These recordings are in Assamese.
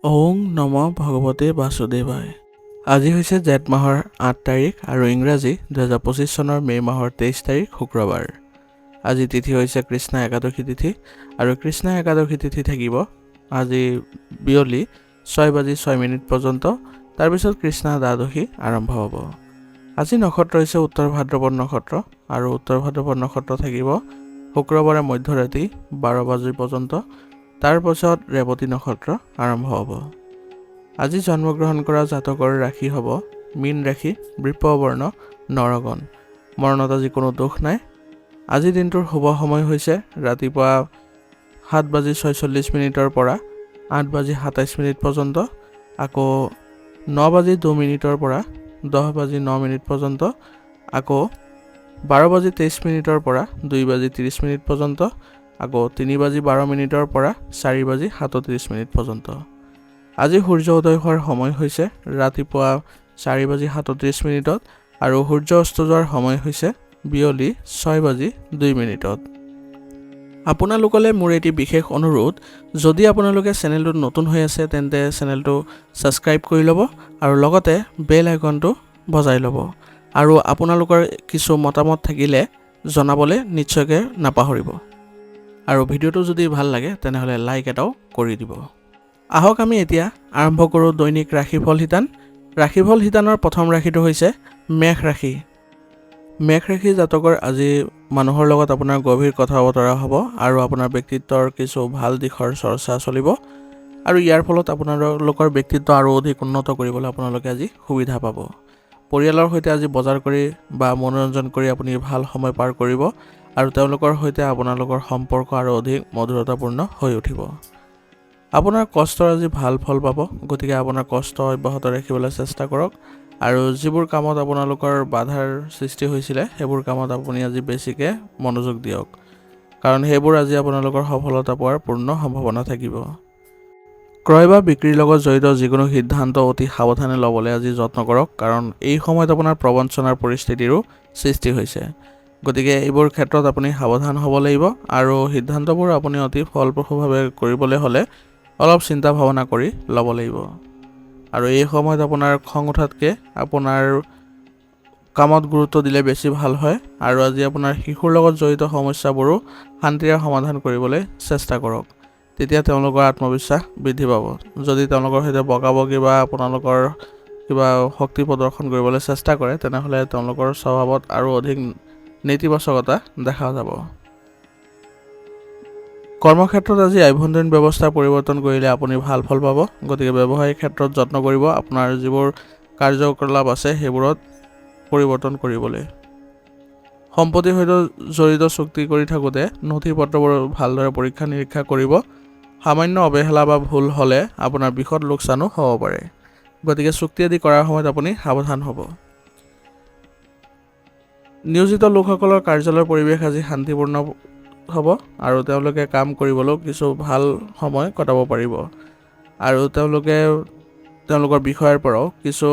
ওং নম ভগৱতে বাসুদেৱায়। আজি হৈছে জেঠ মাহৰ ৮ তাৰিখ আৰু ইংৰাজী ২০২৫ চনৰ মে' মাহৰ ২৩ তাৰিখ শুক্ৰবাৰ। আজি তিথি হৈছে কৃষ্ণ একাদশী তিথি আৰু কৃষ্ণ একাদশী তিথি থাকিব আজি বিয়লি ৬:৬ পৰ্যন্ত। তাৰপিছত কৃষ্ণ দ্বাদশী আৰম্ভ হ'ব। আজি নক্ষত্ৰ হৈছে উত্তৰ ভাদ্ৰপদ নক্ষত্ৰ আৰু উত্তৰ ভাদ্ৰপদ নক্ষত্ৰ থাকিব শুক্ৰবাৰে মধ্যৰাতি ১২ পৰ্যন্ত। তাৰ পাছত ৰেৱতী নক্ষত্ৰ আৰম্ভ হ'ব। আজি জন্মগ্ৰহণ কৰা জাতকৰ ৰাশি হ'ব মীন ৰাশি, বৃষবৰ্ণ, নৰগণ। মৰণত আজি কোনো দোষ নাই। আজিৰ দিনটোৰ শুভ সময় হৈছে ৰাতিপুৱা ৭:৪৬ পৰা ৮:২৭ পৰ্যন্ত, আকৌ ৯:২ পৰা ১০:০৯ পৰ্যন্ত, আকৌ ১২:২৩ পৰা ২:৩০ পৰ্যন্ত, আকৌ ৩:১২ পৰা ৪:৩৭ পৰ্যন্ত। আজি সূৰ্য উদয় হোৱাৰ সময় হৈছে ৰাতিপুৱা ৪:৩৭ আৰু সূৰ্য অস্ত যোৱাৰ সময় হৈছে বিয়লি ৬:০২। আপোনালোকলৈ মোৰ এটি বিশেষ অনুৰোধ, যদি আপোনালোকে চেনেলটোত নতুন হৈ আছে তেন্তে চেনেলটো ছাবস্ক্ৰাইব কৰি ল'ব আৰু লগতে বেল আইকনটো বজাই ল'ব। আৰু আপোনালোকৰ কিছু মতামত থাকিলে জনাবলৈ নিশ্চয়কৈ নাপাহৰিব। আৰু ভিডিঅ'টো যদি ভাল লাগে তেনেহ'লে লাইক এটাও কৰি দিব। আহক আমি এতিয়া আৰম্ভ কৰোঁ দৈনিক ৰাশিফল শিতান। ৰাশিফল শিতানৰ প্ৰথম ৰাশিটো হৈছে মেষ ৰাশি। মেষ ৰাশি জাতকৰ আজি মানুহৰ লগত আপোনাৰ গভীৰ কথা বতৰা হ'ব আৰু আপোনাৰ ব্যক্তিত্বৰ কিছু ভাল দিশৰ চৰ্চা চলিব আৰু ইয়াৰ ফলত আপোনালোকৰ ব্যক্তিত্ব আৰু অধিক উন্নত কৰিবলৈ আপোনালোকে আজি সুবিধা পাব। পৰিয়ালৰ সৈতে আজি বজাৰ কৰি বা মনোৰঞ্জন কৰি আপুনি ভাল সময় পাৰ কৰিব আৰু তেওঁলোকৰ সৈতে আপোনালোকৰ সম্পৰ্ক আৰু অধিক মধুৰতাপূৰ্ণ হৈ উঠিব। আপোনাৰ কষ্টৰ আজি ভাল ফল পাব, গতিকে আপোনাৰ কষ্ট অব্যাহত ৰাখিবলৈ চেষ্টা কৰক আৰু যিবোৰ কামত আপোনালোকৰ বাধাৰ সৃষ্টি হৈছিলে সেইবোৰ কামত আপুনি আজি বেছিকৈ মনোযোগ দিয়ক, কাৰণ সেইবোৰ আজি আপোনালোকৰ সফলতা পোৱাৰ পূৰ্ণ সম্ভাৱনা থাকিব। ক্ৰয় বা বিক্ৰীৰ লগত জড়িত যিকোনো সিদ্ধান্ত অতি সাৱধানে ল'বলৈ আজি যত্ন কৰক, কাৰণ এই সময়ত আপোনাৰ প্ৰবঞ্চনাৰ পৰিস্থিতিৰো সৃষ্টি হৈছে। গতিকে এইবোৰ ক্ষেত্ৰত আপুনি সাৱধান হ'ব লাগিব আৰু সিদ্ধান্তবোৰ আপুনি অতি ফলপ্ৰসূভাৱে কৰিবলৈ হ'লে অলপ চিন্তা ভাৱনা কৰি ল'ব লাগিব। আৰু এই সময়ত আপোনাৰ খং উঠাতকৈ আপোনাৰ কামত গুৰুত্ব দিলে বেছি ভাল হয়। আৰু আজি আপোনাৰ শিশুৰ লগত জড়িত সমস্যাবোৰো শান্তিৰে সমাধান কৰিবলৈ চেষ্টা কৰক, তেতিয়া তেওঁলোকৰ আত্মবিশ্বাস বৃদ্ধি পাব। যদি তেওঁলোকৰ সৈতে বকাবকি বা আপোনালোকৰ কিবা শক্তি প্ৰদৰ্শন কৰিবলৈ চেষ্টা কৰে তেনেহ'লে তেওঁলোকৰ স্বভাৱত আৰু অধিক নেতিবাচকতা দেখা যাব। কৰ্মক্ষেত্ৰত আজি আভ্যন্তৰীণ ব্যৱস্থা পৰিৱৰ্তন কৰিলে আপুনি ভাল ফল পাব, গতিকে ব্যৱসায়িক ক্ষেত্ৰত যত্ন কৰিব আপোনাৰ যিবোৰ কাৰ্যকলাপ আছে সেইবোৰত পৰিৱৰ্তন কৰিবলৈ। সম্পত্তিৰ সৈতে জড়িত চুক্তি কৰি থাকোঁতে নথি পত্ৰবোৰ ভালদৰে পৰীক্ষা নিৰীক্ষা কৰিব। সামান্য অৱহেলা বা ভুল হ'লে আপোনাৰ বৃহৎ লোকচানো হ'ব পাৰে, গতিকে চুক্তি আদি কৰাৰ সময়ত আপুনি সাৱধান হ'ব। নিয়োজিত লোকসকলৰ কাৰ্যালয়ৰ পৰিৱেশ আজি শান্তিপূৰ্ণ হ'ব আৰু তেওঁলোকে কাম কৰিবলৈও কিছু ভাল সময় কটাব পাৰিব আৰু তেওঁলোকে তেওঁলোকৰ বিষয়ৰ পৰাও কিছু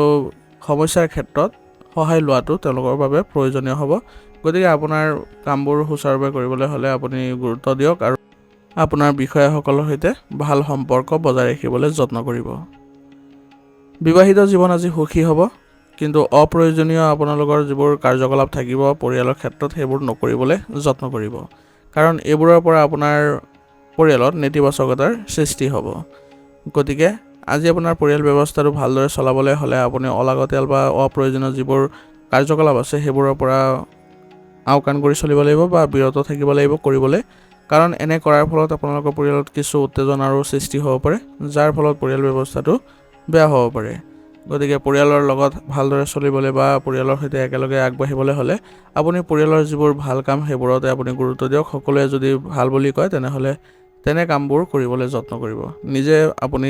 সমস্যাৰ ক্ষেত্ৰত সহায় লোৱাটো তেওঁলোকৰ বাবে প্ৰয়োজনীয় হ'ব। গতিকে আপোনাৰ কামবোৰ সুচাৰুৰূপে কৰিবলৈ হ'লে আপুনি গুৰুত্ব দিয়ক আৰু আপোনাৰ বিষয়াসকলৰ সৈতে ভাল সম্পৰ্ক বজাই ৰাখিবলৈ যত্ন কৰিব। বিবাহিত জীৱন আজি সুখী হ'ব, কিন্তু অপ্ৰয়োজনীয় আপোনালোকৰ যিবোৰ কাৰ্যকলাপ থাকিব পৰিয়ালৰ ক্ষেত্ৰত সেইবোৰ নকৰিবলৈ যত্ন কৰিব, কাৰণ এইবোৰৰ পৰা আপোনাৰ পৰিয়ালত নেতিবাচকতাৰ সৃষ্টি হ'ব। গতিকে আজি আপোনাৰ পৰিয়াল ব্যৱস্থাটো ভালদৰে চলাবলৈ হ'লে আপুনি অলাগতিয়াল বা অপ্ৰয়োজনীয় যিবোৰ কাৰ্যকলাপ আছে সেইবোৰৰ পৰা আওকাণ কৰি চলিব লাগিব বা বিৰত থাকিব লাগিব কৰিবলৈ, কাৰণ এনে কৰাৰ ফলত আপোনালোকৰ পৰিয়ালত কিছু উত্তেজনাৰো সৃষ্টি হ'ব পাৰে, যাৰ ফলত পৰিয়াল ব্যৱস্থাটো বেয়া হ'ব পাৰে। গতিকে পৰিয়ালৰ লগত ভালদৰে চলিবলৈ বা পৰিয়ালৰ সৈতে একেলগে আগবাঢ়িবলৈ হ'লে আপুনি পৰিয়ালৰ যিবোৰ ভাল কাম সেইবোৰতে আপুনি গুৰুত্ব দিয়ক। সকলোৱে যদি ভাল বুলি কয় তেনেহ'লে তেনে কামবোৰ কৰিবলৈ যত্ন কৰিব। নিজে আপুনি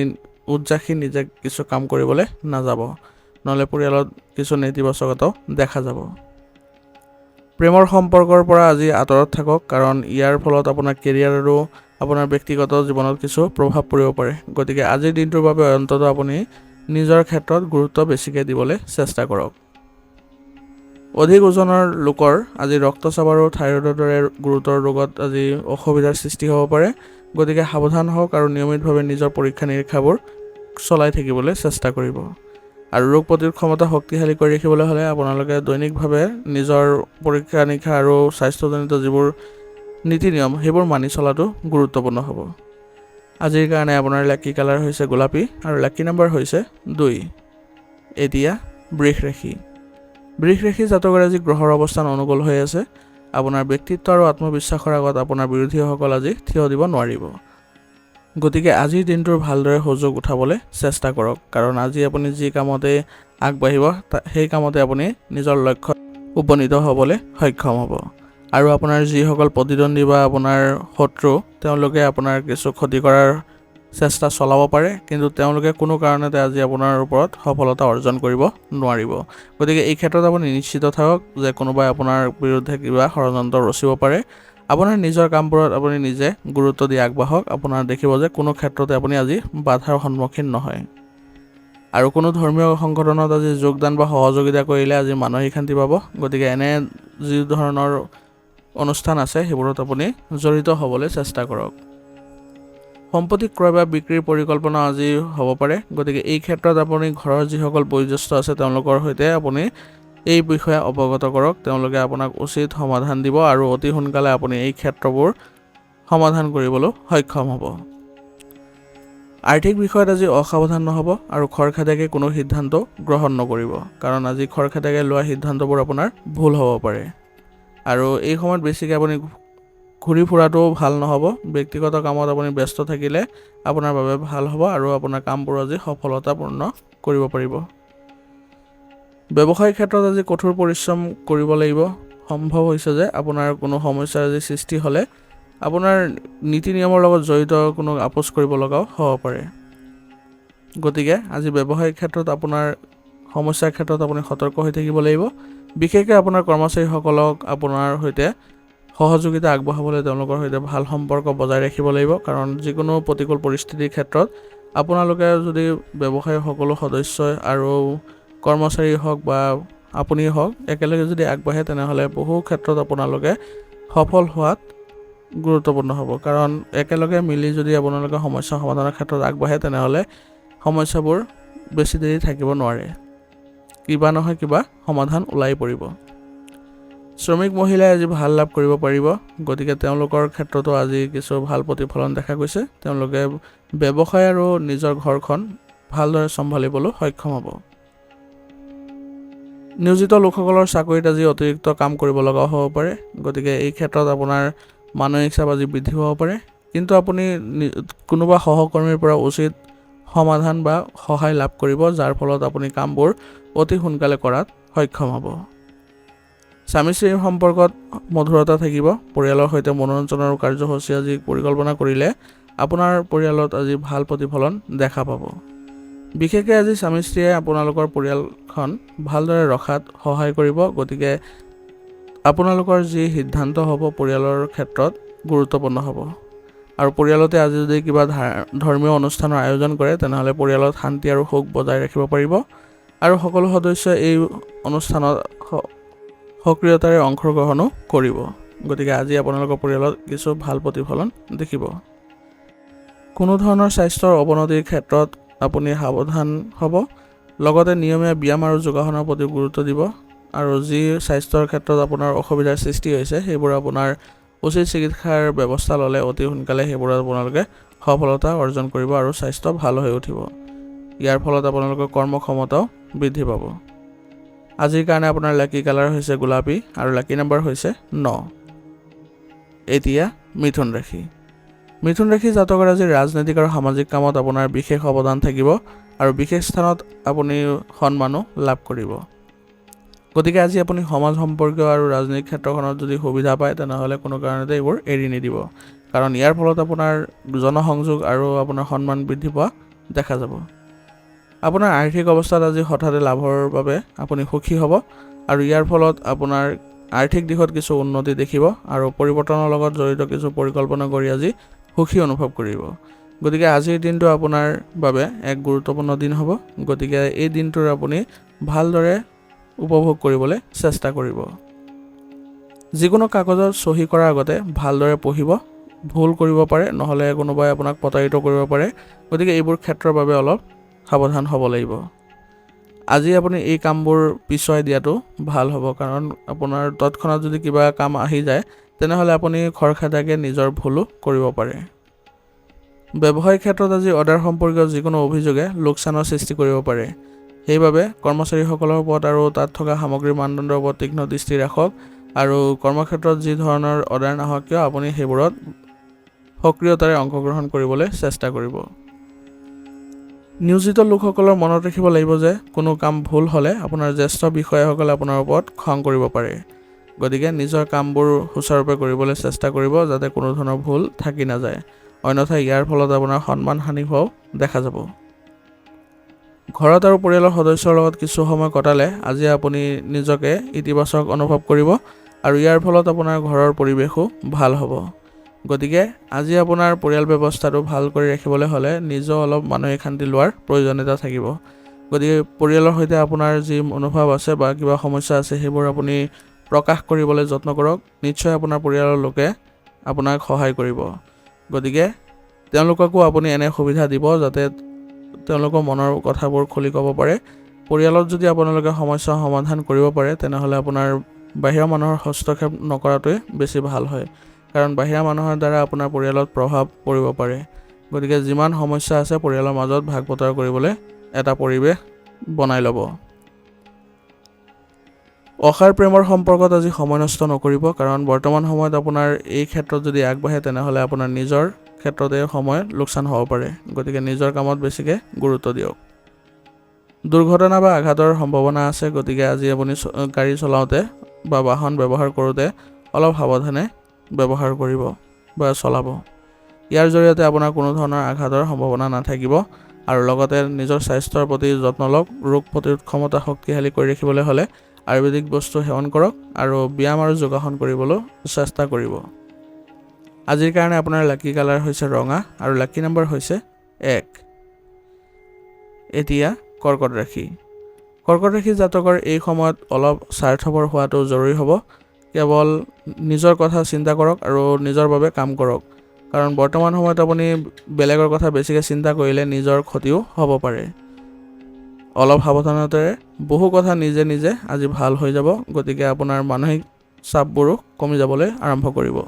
উদযাসী নিজে কিছু কাম কৰিবলৈ নাযাব, নহ'লে পৰিয়ালত কিছু নেতিবাচকতাও দেখা যাব। প্ৰেমৰ সম্পৰ্কৰ পৰা আজি আঁতৰত থাকক, কাৰণ ইয়াৰ ফলত আপোনাৰ কেৰিয়াৰ আৰু আপোনাৰ ব্যক্তিগত জীৱনত কিছু প্ৰভাৱ পৰিব পাৰে। গতিকে আজিৰ দিনটোৰ বাবে অন্ততঃ আপুনি নিজৰ ক্ষেত্ৰত গুৰুত্ব বেছিকৈ দিবলৈ চেষ্টা কৰক। অধিক ওজনৰ লোকৰ আজি ৰক্তচাপ আৰু থাইৰয়ডৰ দৰে গুৰুতৰ ৰোগত আজি অসুবিধাৰ সৃষ্টি হ'ব পাৰে, গতিকে সাৱধান হওক আৰু নিয়মিতভাৱে নিজৰ পৰীক্ষা নিৰীক্ষাবোৰ চলাই থাকিবলৈ চেষ্টা কৰিব। আৰু ৰোগ প্ৰতিৰোধ ক্ষমতা শক্তিশালী কৰি ৰাখিবলৈ হ'লে আপোনালোকে দৈনিকভাৱে নিজৰ পৰীক্ষা নিৰীক্ষা আৰু স্বাস্থ্যজনিত যিবোৰ নীতি নিয়ম সেইবোৰ মানি চলাটো গুৰুত্বপূৰ্ণ হ'ব। আজিৰ কাৰণে আপোনাৰ লাকি কালাৰ হৈছে গোলাপী আৰু লাকি নম্বৰ হৈছে 2। এতিয়া বৃষ ৰাশি। বৃষ ৰাশি জাতকৰ আজি গ্ৰহৰ অৱস্থান অনুকূল হৈ আছে। আপোনাৰ ব্যক্তিত্ব আৰু আত্মবিশ্বাসৰ আগত আপোনাৰ বিৰোধীসকল আজি থিয় দিব নোৱাৰিব। গতিকে আজিৰ দিনটোৰ ভালদৰে সুযোগ উঠাবলৈ চেষ্টা কৰক, কাৰণ আজি আপুনি যি কামতে আগবাঢ়িব সেই কামতে আপুনি নিজৰ লক্ষ্যত উপনীত হ'বলৈ সক্ষম হ'ব। আৰু আপোনাৰ যিসকল প্ৰতিদ্বন্দ্বী বা আপোনাৰ শত্ৰু তেওঁলোকে আপোনাৰ কিছু ক্ষতি কৰাৰ চেষ্টা চলাব পাৰে, কিন্তু তেওঁলোকে কোনো কাৰণতে আজি আপোনাৰ ওপৰত সফলতা অৰ্জন কৰিব নোৱাৰিব। গতিকে এই ক্ষেত্ৰত আপুনি নিশ্চিত থাকক যে কোনোবাই আপোনাৰ বিৰুদ্ধে কিবা ষড়যন্ত্ৰ ৰচিব পাৰে। আপোনাৰ নিজৰ কামবোৰত আপুনি নিজে গুৰুত্ব দি আগবাঢ়ক। আপোনাৰ দেখিব যে কোনো ক্ষেত্ৰতে আপুনি আজি বাধাৰ সন্মুখীন নহয়। আৰু কোনো ধৰ্মীয় সংগঠনত আজি যোগদান বা সহযোগিতা কৰিলে আজি মানসিক শান্তি পাব। গতিকে এনে যি ধৰণৰ অনুষ্ঠান আছে সেইবোৰত আপুনি জড়িত হ'বলৈ চেষ্টা কৰক। সম্পত্তি ক্ৰয় বা বিক্ৰীৰ পৰিকল্পনা আজি হ'ব পাৰে। গতিকে এই ক্ষেত্ৰত আপুনি ঘৰৰ যিসকল বয়োজ্যেষ্ঠ আছে তেওঁলোকৰ সৈতে আপুনি এই বিষয়ে অৱগত কৰক। তেওঁলোকে আপোনাক উচিত সমাধান দিব আৰু অতি সোনকালে আপুনি এই ক্ষেত্ৰবোৰ সমাধান কৰিবলৈ সক্ষম হ'ব। আৰ্থিক বিষয়ত আজি অসাৱধান নহ'ব আৰু খৰখেদাকে কোনো সিদ্ধান্ত গ্ৰহণ নকৰিব, কাৰণ আজি খৰখেদাকে লোৱা সিদ্ধান্তবোৰ আপোনাৰ ভুল হ'ব পাৰে। আৰু এই সময়ত বেছিকৈ আপুনি ঘূৰি ফুৰাটোও ভাল নহ'ব। ব্যক্তিগত কামত আপুনি ব্যস্ত থাকিলে আপোনাৰ বাবে ভাল হ'ব আৰু আপোনাৰ কামবোৰ আজি সফলতাপূৰ্ণ কৰিব পাৰিব। ব্যৱসায়িক ক্ষেত্ৰত আজি কঠোৰ পৰিশ্ৰম কৰিব লাগিব। সম্ভৱ হৈছে যে আপোনাৰ কোনো সমস্যাৰ আজি সৃষ্টি হ'লে আপোনাৰ নীতি নিয়মৰ লগত জড়িত কোনো আপোচ কৰিব লগাও হ'ব পাৰে। গতিকে আজি ব্যৱসায়িক ক্ষেত্ৰত আপোনাৰ সমস্যাৰ ক্ষেত্ৰত আপুনি সতৰ্ক হৈ থাকিব লাগিব। বিশেষকৈ আপোনাৰ কৰ্মচাৰীসকলক আপোনাৰ সৈতে সহযোগিতা আগবঢ়াবলৈ তেওঁলোকৰ সৈতে ভাল সম্পৰ্ক বজাই ৰাখিব লাগিব, কাৰণ যিকোনো প্ৰতিকূল পৰিস্থিতিৰ ক্ষেত্ৰত আপোনালোকে যদি ব্যৱসায়ৰ সকলো সদস্যই আৰু কৰ্মচাৰী হওক বা আপুনি হওক একেলগে যদি আগবাঢ়ে তেনেহ'লে বহু ক্ষেত্ৰত আপোনালোকে সফল হোৱাত গুৰুত্বপূৰ্ণ হ'ব। কাৰণ একেলগে মিলি যদি আপোনালোকে সমস্যা সমাধানৰ ক্ষেত্ৰত আগবাঢ়ে তেনেহ'লে সমস্যাবোৰ বেছি দেৰি থাকিব নোৱাৰে, কিবা নহয় কিবা সমাধান ওলাই পৰিব। শ্ৰমিক মহিলাই আজি ভাল লাভ কৰিব পাৰিব। গতিকে তেওঁলোকৰ ক্ষেত্ৰতো আজি কিছু ভাল প্ৰতিফলন দেখা গৈছে। তেওঁলোকে ব্যৱসায় আৰু নিজৰ ঘৰখন ভালদৰে চম্ভালিবলৈ সক্ষম হ'ব। নিয়োজিত লোকসকলৰ চাকৰিত আজি অতিৰিক্ত কাম কৰিব লগাও হ'ব পাৰে। গতিকে এই ক্ষেত্ৰত আপোনাৰ মানসিক চাপ আজি বৃদ্ধি হ'ব পাৰে, কিন্তু আপুনি কোনোবা সহকৰ্মীৰ পৰা উচিত সমাধান বা সহায় লাভ কৰিব, যাৰ ফলত আপুনি কামবোৰ অতি সোনকালে কৰাত সক্ষম হ'ব। স্বামী স্ত্ৰীৰ সম্পৰ্কত মধুৰতা থাকিব। পৰিয়ালৰ সৈতে মনোৰঞ্জনৰ কাৰ্যসূচী আজি পৰিকল্পনা কৰিলে আপোনাৰ পৰিয়ালত আজি ভাল প্ৰতিফলন দেখা পাব। বিশেষকৈ আজি স্বামী স্ত্ৰীয়ে আপোনালোকৰ পৰিয়ালখন ভালদৰে ৰখাত সহায় কৰিব। গতিকে আপোনালোকৰ যি সিদ্ধান্ত হ'ব পৰিয়ালৰ ক্ষেত্ৰত গুৰুত্বপূৰ্ণ হ'ব। আৰু পৰিয়ালতে আজি যদি কিবা ধৰ্মীয় অনুষ্ঠানৰ আয়োজন কৰে তেনেহ'লে পৰিয়ালত শান্তি আৰু সুখ বজাই ৰাখিব পাৰিব আৰু সকলো সদস্যই এই অনুষ্ঠানত সক্ৰিয়তাৰে অংশগ্ৰহণো কৰিব। গতিকে আজি আপোনালোকৰ পৰিয়ালত কিছু ভাল প্ৰতিফলন দেখিব। কোনো ধৰণৰ স্বাস্থ্যৰ অৱনতিৰ ক্ষেত্ৰত আপুনি সাৱধান হ'ব। লগতে নিয়মীয়া ব্যায়াম আৰু যোগাসনৰ প্ৰতি গুৰুত্ব দিব। আৰু যি স্বাস্থ্যৰ ক্ষেত্ৰত আপোনাৰ অসুবিধাৰ সৃষ্টি হৈছে সেইবোৰ আপোনাৰ উচিত চিকিৎসাৰ ব্যৱস্থা ল'লে অতি সোনকালে সেইবোৰত আপোনালোকে সফলতা অৰ্জন কৰিব আৰু স্বাস্থ্য ভাল হৈ উঠিব। ইয়াৰ ফলত আপোনালোকৰ কৰ্মক্ষমতাও বৃদ্ধি পাব। আজিৰ কাৰণে আপোনাৰ লাকি কালাৰ হৈছে গোলাপী আৰু লাকি নম্বৰ হৈছে 9। এতিয়া মিথুন ৰাশি। মিথুন ৰাশি জাতকৰ আজি ৰাজনৈতিক আৰু সামাজিক কামত আপোনাৰ বিশেষ অৱদান থাকিব আৰু বিশেষ স্থানত আপুনি সন্মানো লাভ কৰিব। গতিকে আজি আপুনি সমাজ সম্পৰ্কীয় আৰু ৰাজনৈতিক ক্ষেত্ৰখনত যদি সুবিধা পায় তেনেহ'লে কোনো কাৰণতে এইবোৰ এৰি নিদিব, কাৰণ ইয়াৰ ফলত আপোনাৰ জনসংযোগ আৰু আপোনাৰ সন্মান বৃদ্ধি পোৱা দেখা যাব। আপোনাৰ আৰ্থিক অৱস্থাত আজি হঠাতে লাভৰ বাবে আপুনি সুখী হ'ব আৰু ইয়াৰ ফলত আপোনাৰ আৰ্থিক দিশত কিছু উন্নতি দেখিব আৰু পৰিৱৰ্তনৰ লগত জড়িত কিছু পৰিকল্পনা কৰি আজি সুখী অনুভৱ কৰিব। গতিকে আজিৰ দিনটো আপোনাৰ বাবে এক গুৰুত্বপূৰ্ণ দিন হ'ব। গতিকে এই দিনটোৰ আপুনি ভালদৰে উপভোগ কৰিবলৈ চেষ্টা কৰিব। যিকোনো কাগজত চহী কৰাৰ আগতে ভালদৰে পঢ়িব। ভুল কৰিব পাৰে, নহ'লে কোনোবাই আপোনাক প্ৰতাৰিত কৰিব পাৰে। গতিকে এইবোৰ ক্ষেত্ৰৰ বাবে অলপ সাৱধান হ'ব লাগিব। আজি আপুনি এই কামবোৰ পিছুৱাই দিয়াটো ভাল হ'ব, কাৰণ আপোনাৰ তৎক্ষণাত যদি কিবা কাম আহি যায় তেনেহ'লে আপুনি খৰখেদাকৈ নিজৰ ভুলো কৰিব পাৰে। ব্যৱসায়িক ক্ষেত্ৰত আজি অৰ্ডাৰ সম্পৰ্কীয় যিকোনো অভিযোগে লোকচানৰ সৃষ্টি কৰিব পাৰে। সেইবাবে কৰ্মচাৰীসকলৰ ওপৰত আৰু তাত থকা সামগ্ৰীৰ মানদণ্ডৰ ওপৰত তীক্ষ্ণ দৃষ্টি ৰাখক আৰু কৰ্মক্ষেত্ৰত যি ধৰণৰ অৰ্ডাৰ নাহক কিয় আপুনি সেইবোৰত সক্ৰিয়তাৰে অংশগ্ৰহণ কৰিবলৈ চেষ্টা কৰিব। নিয়োজিত লোকসকলৰ মনত ৰাখিব লাগিব যে কোনো কাম ভুল হ'লে আপোনাৰ জ্যেষ্ঠ বিষয়াসকলে আপোনাৰ ওপৰত খং কৰিব পাৰে। গতিকে নিজৰ কামবোৰ সুচাৰুৰূপে কৰিবলৈ চেষ্টা কৰিব যাতে কোনো ধৰণৰ ভুল থাকি নাযায়, অন্যথা ইয়াৰ ফলত আপোনাৰ সন্মান হানি হোৱাও দেখা যাব। ঘৰত আৰু পৰিয়ালৰ সদস্যৰ লগত কিছু সময় কটালে আজি আপুনি নিজকে ইতিবাচক অনুভৱ কৰিব আৰু ইয়াৰ ফলত আপোনাৰ ঘৰৰ পৰিৱেশো ভাল হ'ব। গতিকে আজি আপোনাৰ পৰিয়াল ব্যৱস্থাটো ভাল কৰি ৰাখিবলৈ হ'লে নিজেও অলপ মানসিক শান্তি লোৱাৰ প্ৰয়োজনীয়তা থাকিব। গতিকে পৰিয়ালৰ সৈতে আপোনাৰ যি মনোভাৱ আছে বা কিবা সমস্যা আছে সেইবোৰ আপুনি প্ৰকাশ কৰিবলৈ যত্ন কৰক। নিশ্চয় আপোনাৰ পৰিয়ালৰ লোকে আপোনাক সহায় কৰিব। গতিকে তেওঁলোককো আপুনি এনে সুবিধা দিব যাতে তেওঁলোকৰ মনৰ কথাবোৰ খুলি ক'ব পাৰে। পৰিয়ালত যদি আপোনালোকে সমস্যা সমাধান কৰিব পাৰে তেনেহ'লে আপোনাৰ বাহিৰা মানুহৰ হস্তক্ষেপ নকৰাটোৱে বেছি ভাল হয়, কাৰণ বাহিৰা মানুহৰ দ্বাৰা আপোনাৰ পৰিয়ালত প্ৰভাৱ পৰিব পাৰে। গতিকে যিমান সমস্যা আছে পৰিয়ালৰ মাজত ভাগ বতৰা কৰিবলৈ এটা পৰিৱেশ বনাই ল'ব। অসাৰ প্ৰেমৰ সম্পৰ্কত আজি সময় নষ্ট নকৰিব, কাৰণ বৰ্তমান সময়ত আপোনাৰ এই ক্ষেত্ৰত যদি আগবাঢ়ে তেনেহ'লে আপোনাৰ নিজৰ ক্ষেত্ৰতে সময় লোকচান হ'ব পাৰে। গতিকে নিজৰ কামত বেছিকৈ গুৰুত্ব দিয়ক। দুৰ্ঘটনা বা আঘাতৰ সম্ভাৱনা আছে, গতিকে আজি আপুনি গাড়ী চলাওঁতে বা বাহন ব্যৱহাৰ কৰোঁতে অলপ সাৱধানে ব্যৱহাৰ কৰিব বা চলাব। ইয়াৰ জৰিয়তে আপোনাৰ কোনো ধৰণৰ আঘাতৰ সম্ভাৱনা নাথাকিব আৰু লগতে নিজৰ স্বাস্থ্যৰ প্ৰতি যত্ন লওক। ৰোগ প্ৰতিৰোধ ক্ষমতা শক্তিশালী কৰি ৰাখিবলৈ হ'লে আয়ুৰ্বেদিক বস্তু সেৱন কৰক আৰু ব্যায়াম আৰু যোগাসন কৰিবলৈ চেষ্টা কৰিব। আজিৰ কাৰণে আপোনাৰ লাকি কালাৰ হৈছে ৰঙা আৰু লাকি নম্বৰ হৈছে 1। এতিয়া কৰ্কট ৰাশি। কৰ্কট ৰাশি জাতকৰ এই সময়ত অলপ স্বাৰ্থপৰ হোৱাটো জৰুৰী হ'ব। কেৱল নিজৰ কথা চিন্তা কৰক আৰু নিজৰ বাবে কাম কৰক, কাৰণ বৰ্তমান সময়ত আপুনি বেলেগৰ কথা বেছিকৈ চিন্তা কৰিলে নিজৰ ক্ষতিও হ'ব পাৰে। অলপ সাৱধানতাৰে বহু কথা নিজে নিজে আজি ভাল হৈ যাব। গতিকে আপোনাৰ মানসিক চাপবোৰো কমি যাবলৈ আৰম্ভ কৰিব।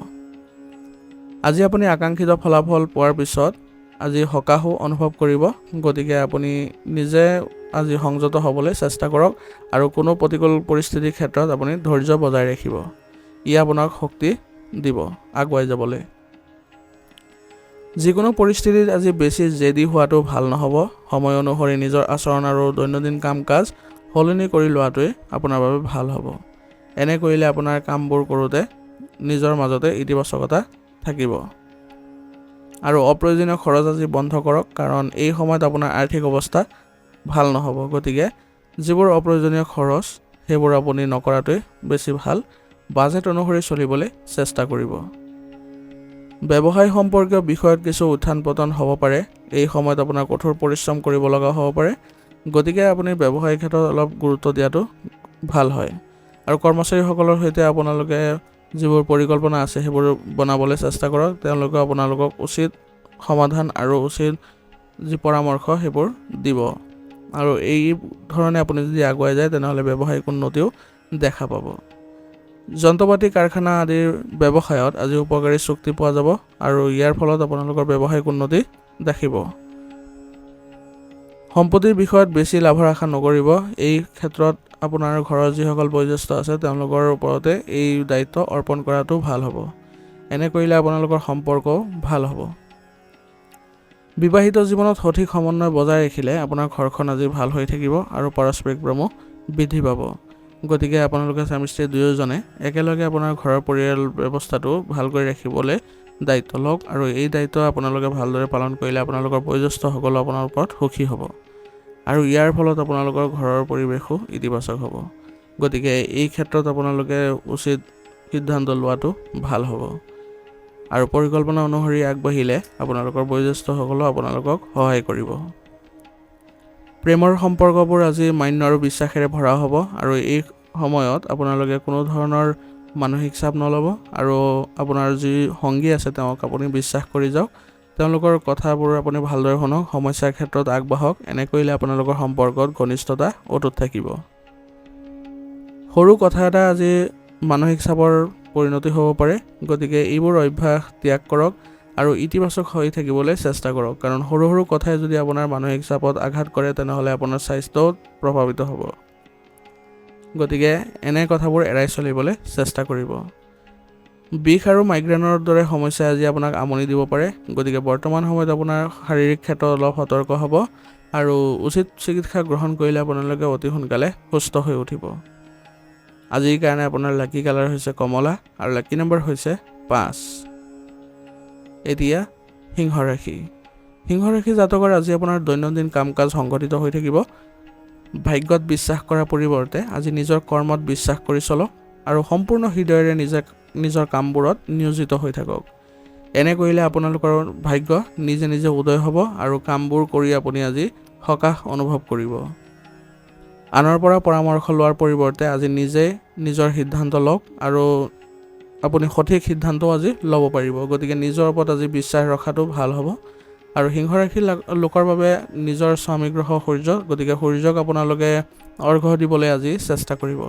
আজি আপুনি আকাংক্ষিত ফলাফল পোৱাৰ পিছত আজি হতাশো অনুভৱ কৰিব। গতিকে আপুনি নিজে আজি সংযত হ'বলৈ চেষ্টা কৰক আৰু কোনো প্ৰতিকূল পৰিস্থিতিৰ ক্ষেত্ৰত আপুনি ধৈৰ্য বজাই ৰাখিব। ই আপোনাক শক্তি দিব আগুৱাই যাবলৈ। যিকোনো পৰিস্থিতিত আজি বেছি জেদি হোৱাটো ভাল নহ'ব। সময় অনুসৰি নিজৰ আচৰণ আৰু দৈনন্দিন কাম কাজ সলনি কৰি লোৱাটোৱে আপোনাৰ বাবে ভাল হ'ব। এনে কৰিলে আপোনাৰ কামবোৰ কৰোঁতে নিজৰ মাজতে ইতিবাচকতা থাকিব। আৰু অপ্ৰয়োজনীয় খৰচ আজি বন্ধ কৰক, কাৰণ এই সময়ত আপোনাৰ আৰ্থিক অৱস্থা ভাল নহ'ব। গতিকে যিবোৰ অপ্ৰয়োজনীয় খৰচ সেইবোৰ আপুনি নকৰাটোৱে বেছি ভাল। বাজেট অনুসৰি চলিবলৈ চেষ্টা কৰিব। ব্যৱসায় সম্পৰ্কীয় বিষয়ত কিছু উত্থান পতন হ'ব পাৰে। এই সময়ত আপোনাৰ কঠোৰ পৰিশ্ৰম কৰিব লগা হ'ব পাৰে। গতিকে আপুনি ব্যৱসায়িক ক্ষেত্ৰত অলপ গুৰুত্ব দিয়াটো ভাল হয়। আৰু কৰ্মচাৰীসকলৰ সৈতে আপোনালোকে যিবোৰ পৰিকল্পনা আছে সেইবোৰ বনাবলৈ চেষ্টা কৰক। তেওঁলোকে আপোনালোকক উচিত সমাধান আৰু উচিত যি পৰামৰ্শ সেইবোৰ দিব। আৰু এই ধৰণে আপুনি যদি আগুৱাই যায় তেনেহ'লে ব্যৱসায়িক উন্নতিও দেখা পাব। যন্ত্ৰপাতি কাৰখানা আদিৰ ব্যৱসায়ত আজি উপকাৰী চুক্তি পোৱা যাব আৰু ইয়াৰ ফলত আপোনালোকৰ ব্যৱসায়িক উন্নতি দেখিব। সম্পত্তিৰ বিষয়ত বেছি লাভৰ আশা নকৰিব। এই ক্ষেত্ৰত আপোনাৰ ঘৰৰ যিসকল বয়োজ্যেষ্ঠ আছে তেওঁলোকৰ ওপৰতে এই দায়িত্ব অৰ্পণ কৰাটো ভাল হ'ব। এনে কৰিলে আপোনালোকৰ সম্পৰ্কও ভাল হ'ব। বিবাহিত জীৱনত সঠিক সমন্বয় বজাই ৰাখিলে আপোনাৰ ঘৰখন আজি ভাল হৈ থাকিব আৰু পাৰস্পৰিক প্ৰেমো বৃদ্ধি পাব। গতিকে আপোনালোকে স্বামী স্ত্ৰী দুয়োজনে একেলগে আপোনাৰ ঘৰৰ পৰিয়াল ব্যৱস্থাটো ভাল কৰি ৰাখিবলৈ দায়িত্ব লওক আৰু এই দায়িত্ব আপোনালোকে ভালদৰে পালন কৰিলে আপোনালোকৰ বয়োজ্যেষ্ঠসকলো আপোনাৰ ওপৰত সুখী হ'ব আৰু ইয়াৰ ফলত আপোনালোকৰ ঘৰৰ পৰিৱেশো ইতিবাচক হ'ব। গতিকে এই ক্ষেত্ৰত আপোনালোকে উচিত সিদ্ধান্ত লোৱাটো ভাল হ'ব আৰু পৰিকল্পনা অনুসৰি আগবাঢ়িলে আপোনালোকৰ বয়োজ্যেষ্ঠসকলেও আপোনালোকক সহায় কৰিব। প্ৰেমৰ সম্পৰ্কবোৰ আজি মান্য আৰু বিশ্বাসেৰে ভৰা হ'ব আৰু এই সময়ত আপোনালোকে কোনো ধৰণৰ মানসিক চাপ নল'ব আৰু আপোনাৰ যি সংগী আছে তেওঁক আপুনি বিশ্বাস কৰি যাওক তেওঁলোকৰ কথাবোৰ আপুনি ভালদৰে শুনক, সমস্যাৰ ক্ষেত্ৰত আগবাঢ়ক। এনে কৰিলে আপোনালোকৰ সম্পৰ্কত ঘনিষ্ঠতা অটুট থাকিব। সৰু কথা এটা আজি মানসিক চাপৰ পৰিণতি হ'ব পাৰে, গতিকে এইবোৰ অভ্যাস ত্যাগ কৰক আৰু ইতিবাচক হৈ থাকিবলৈ চেষ্টা কৰক, কাৰণ সৰু সৰু কথাই যদি আপোনাৰ মানসিক চাপত আঘাত কৰে তেনেহ'লে আপোনাৰ স্বাস্থ্যও প্ৰভাৱিত হ'ব। গতিকে এনে কথাবোৰ এৰাই চলিবলৈ চেষ্টা কৰিব। বিষ আৰু মাইগ্ৰেনৰ দৰে সমস্যাই আজি আপোনাক আমনি দিব পাৰে, গতিকে বৰ্তমান সময়ত আপোনাৰ শাৰীৰিক ক্ষেত্ৰত অলপ সতৰ্ক হ'ব আৰু উচিত চিকিৎসা গ্ৰহণ কৰিলে আপোনালোকে অতি সোনকালে সুস্থ হৈ উঠিব। আজিৰ কাৰণে আপোনাৰ লাকি কালাৰ হৈছে কমলা আৰু লাকি নম্বৰ হৈছে 5। এতিয়া সিংহ ৰাশি। সিংহ ৰাশি জাতকৰ আজি আপোনাৰ দৈনন্দিন কাম কাজ সংঘটিত হৈ থাকিব। ভাগ্যত বিশ্বাস কৰাৰ পৰিৱৰ্তে আজি নিজৰ কৰ্মত বিশ্বাস কৰি চলক আৰু সম্পূৰ্ণ হৃদয়েৰে নিজৰ কামবোৰত নিয়োজিত হৈ থাকক। এনে কৰিলে আপোনালোকৰ ভাগ্য নিজে নিজে উদয় হ'ব আৰু কামবোৰ কৰি আপুনি আজি সকাহ অনুভৱ কৰিব। আনৰ পৰা পৰামৰ্শ লোৱাৰ পৰিৱৰ্তে আজি নিজে নিজৰ সিদ্ধান্ত লওক আৰু আপুনি সঠিক সিদ্ধান্তও আজি ল'ব পাৰিব। গতিকে নিজৰ ওপৰত আজি বিশ্বাস ৰখাটো ভাল হ'ব। আৰু সিংহ ৰাশিৰ লোকৰ বাবে নিজৰ স্বামী গ্ৰহ সূৰ্য, গতিকে সূৰ্যক আপোনালোকে অৰ্ঘ্য দিবলৈ আজি চেষ্টা কৰিব।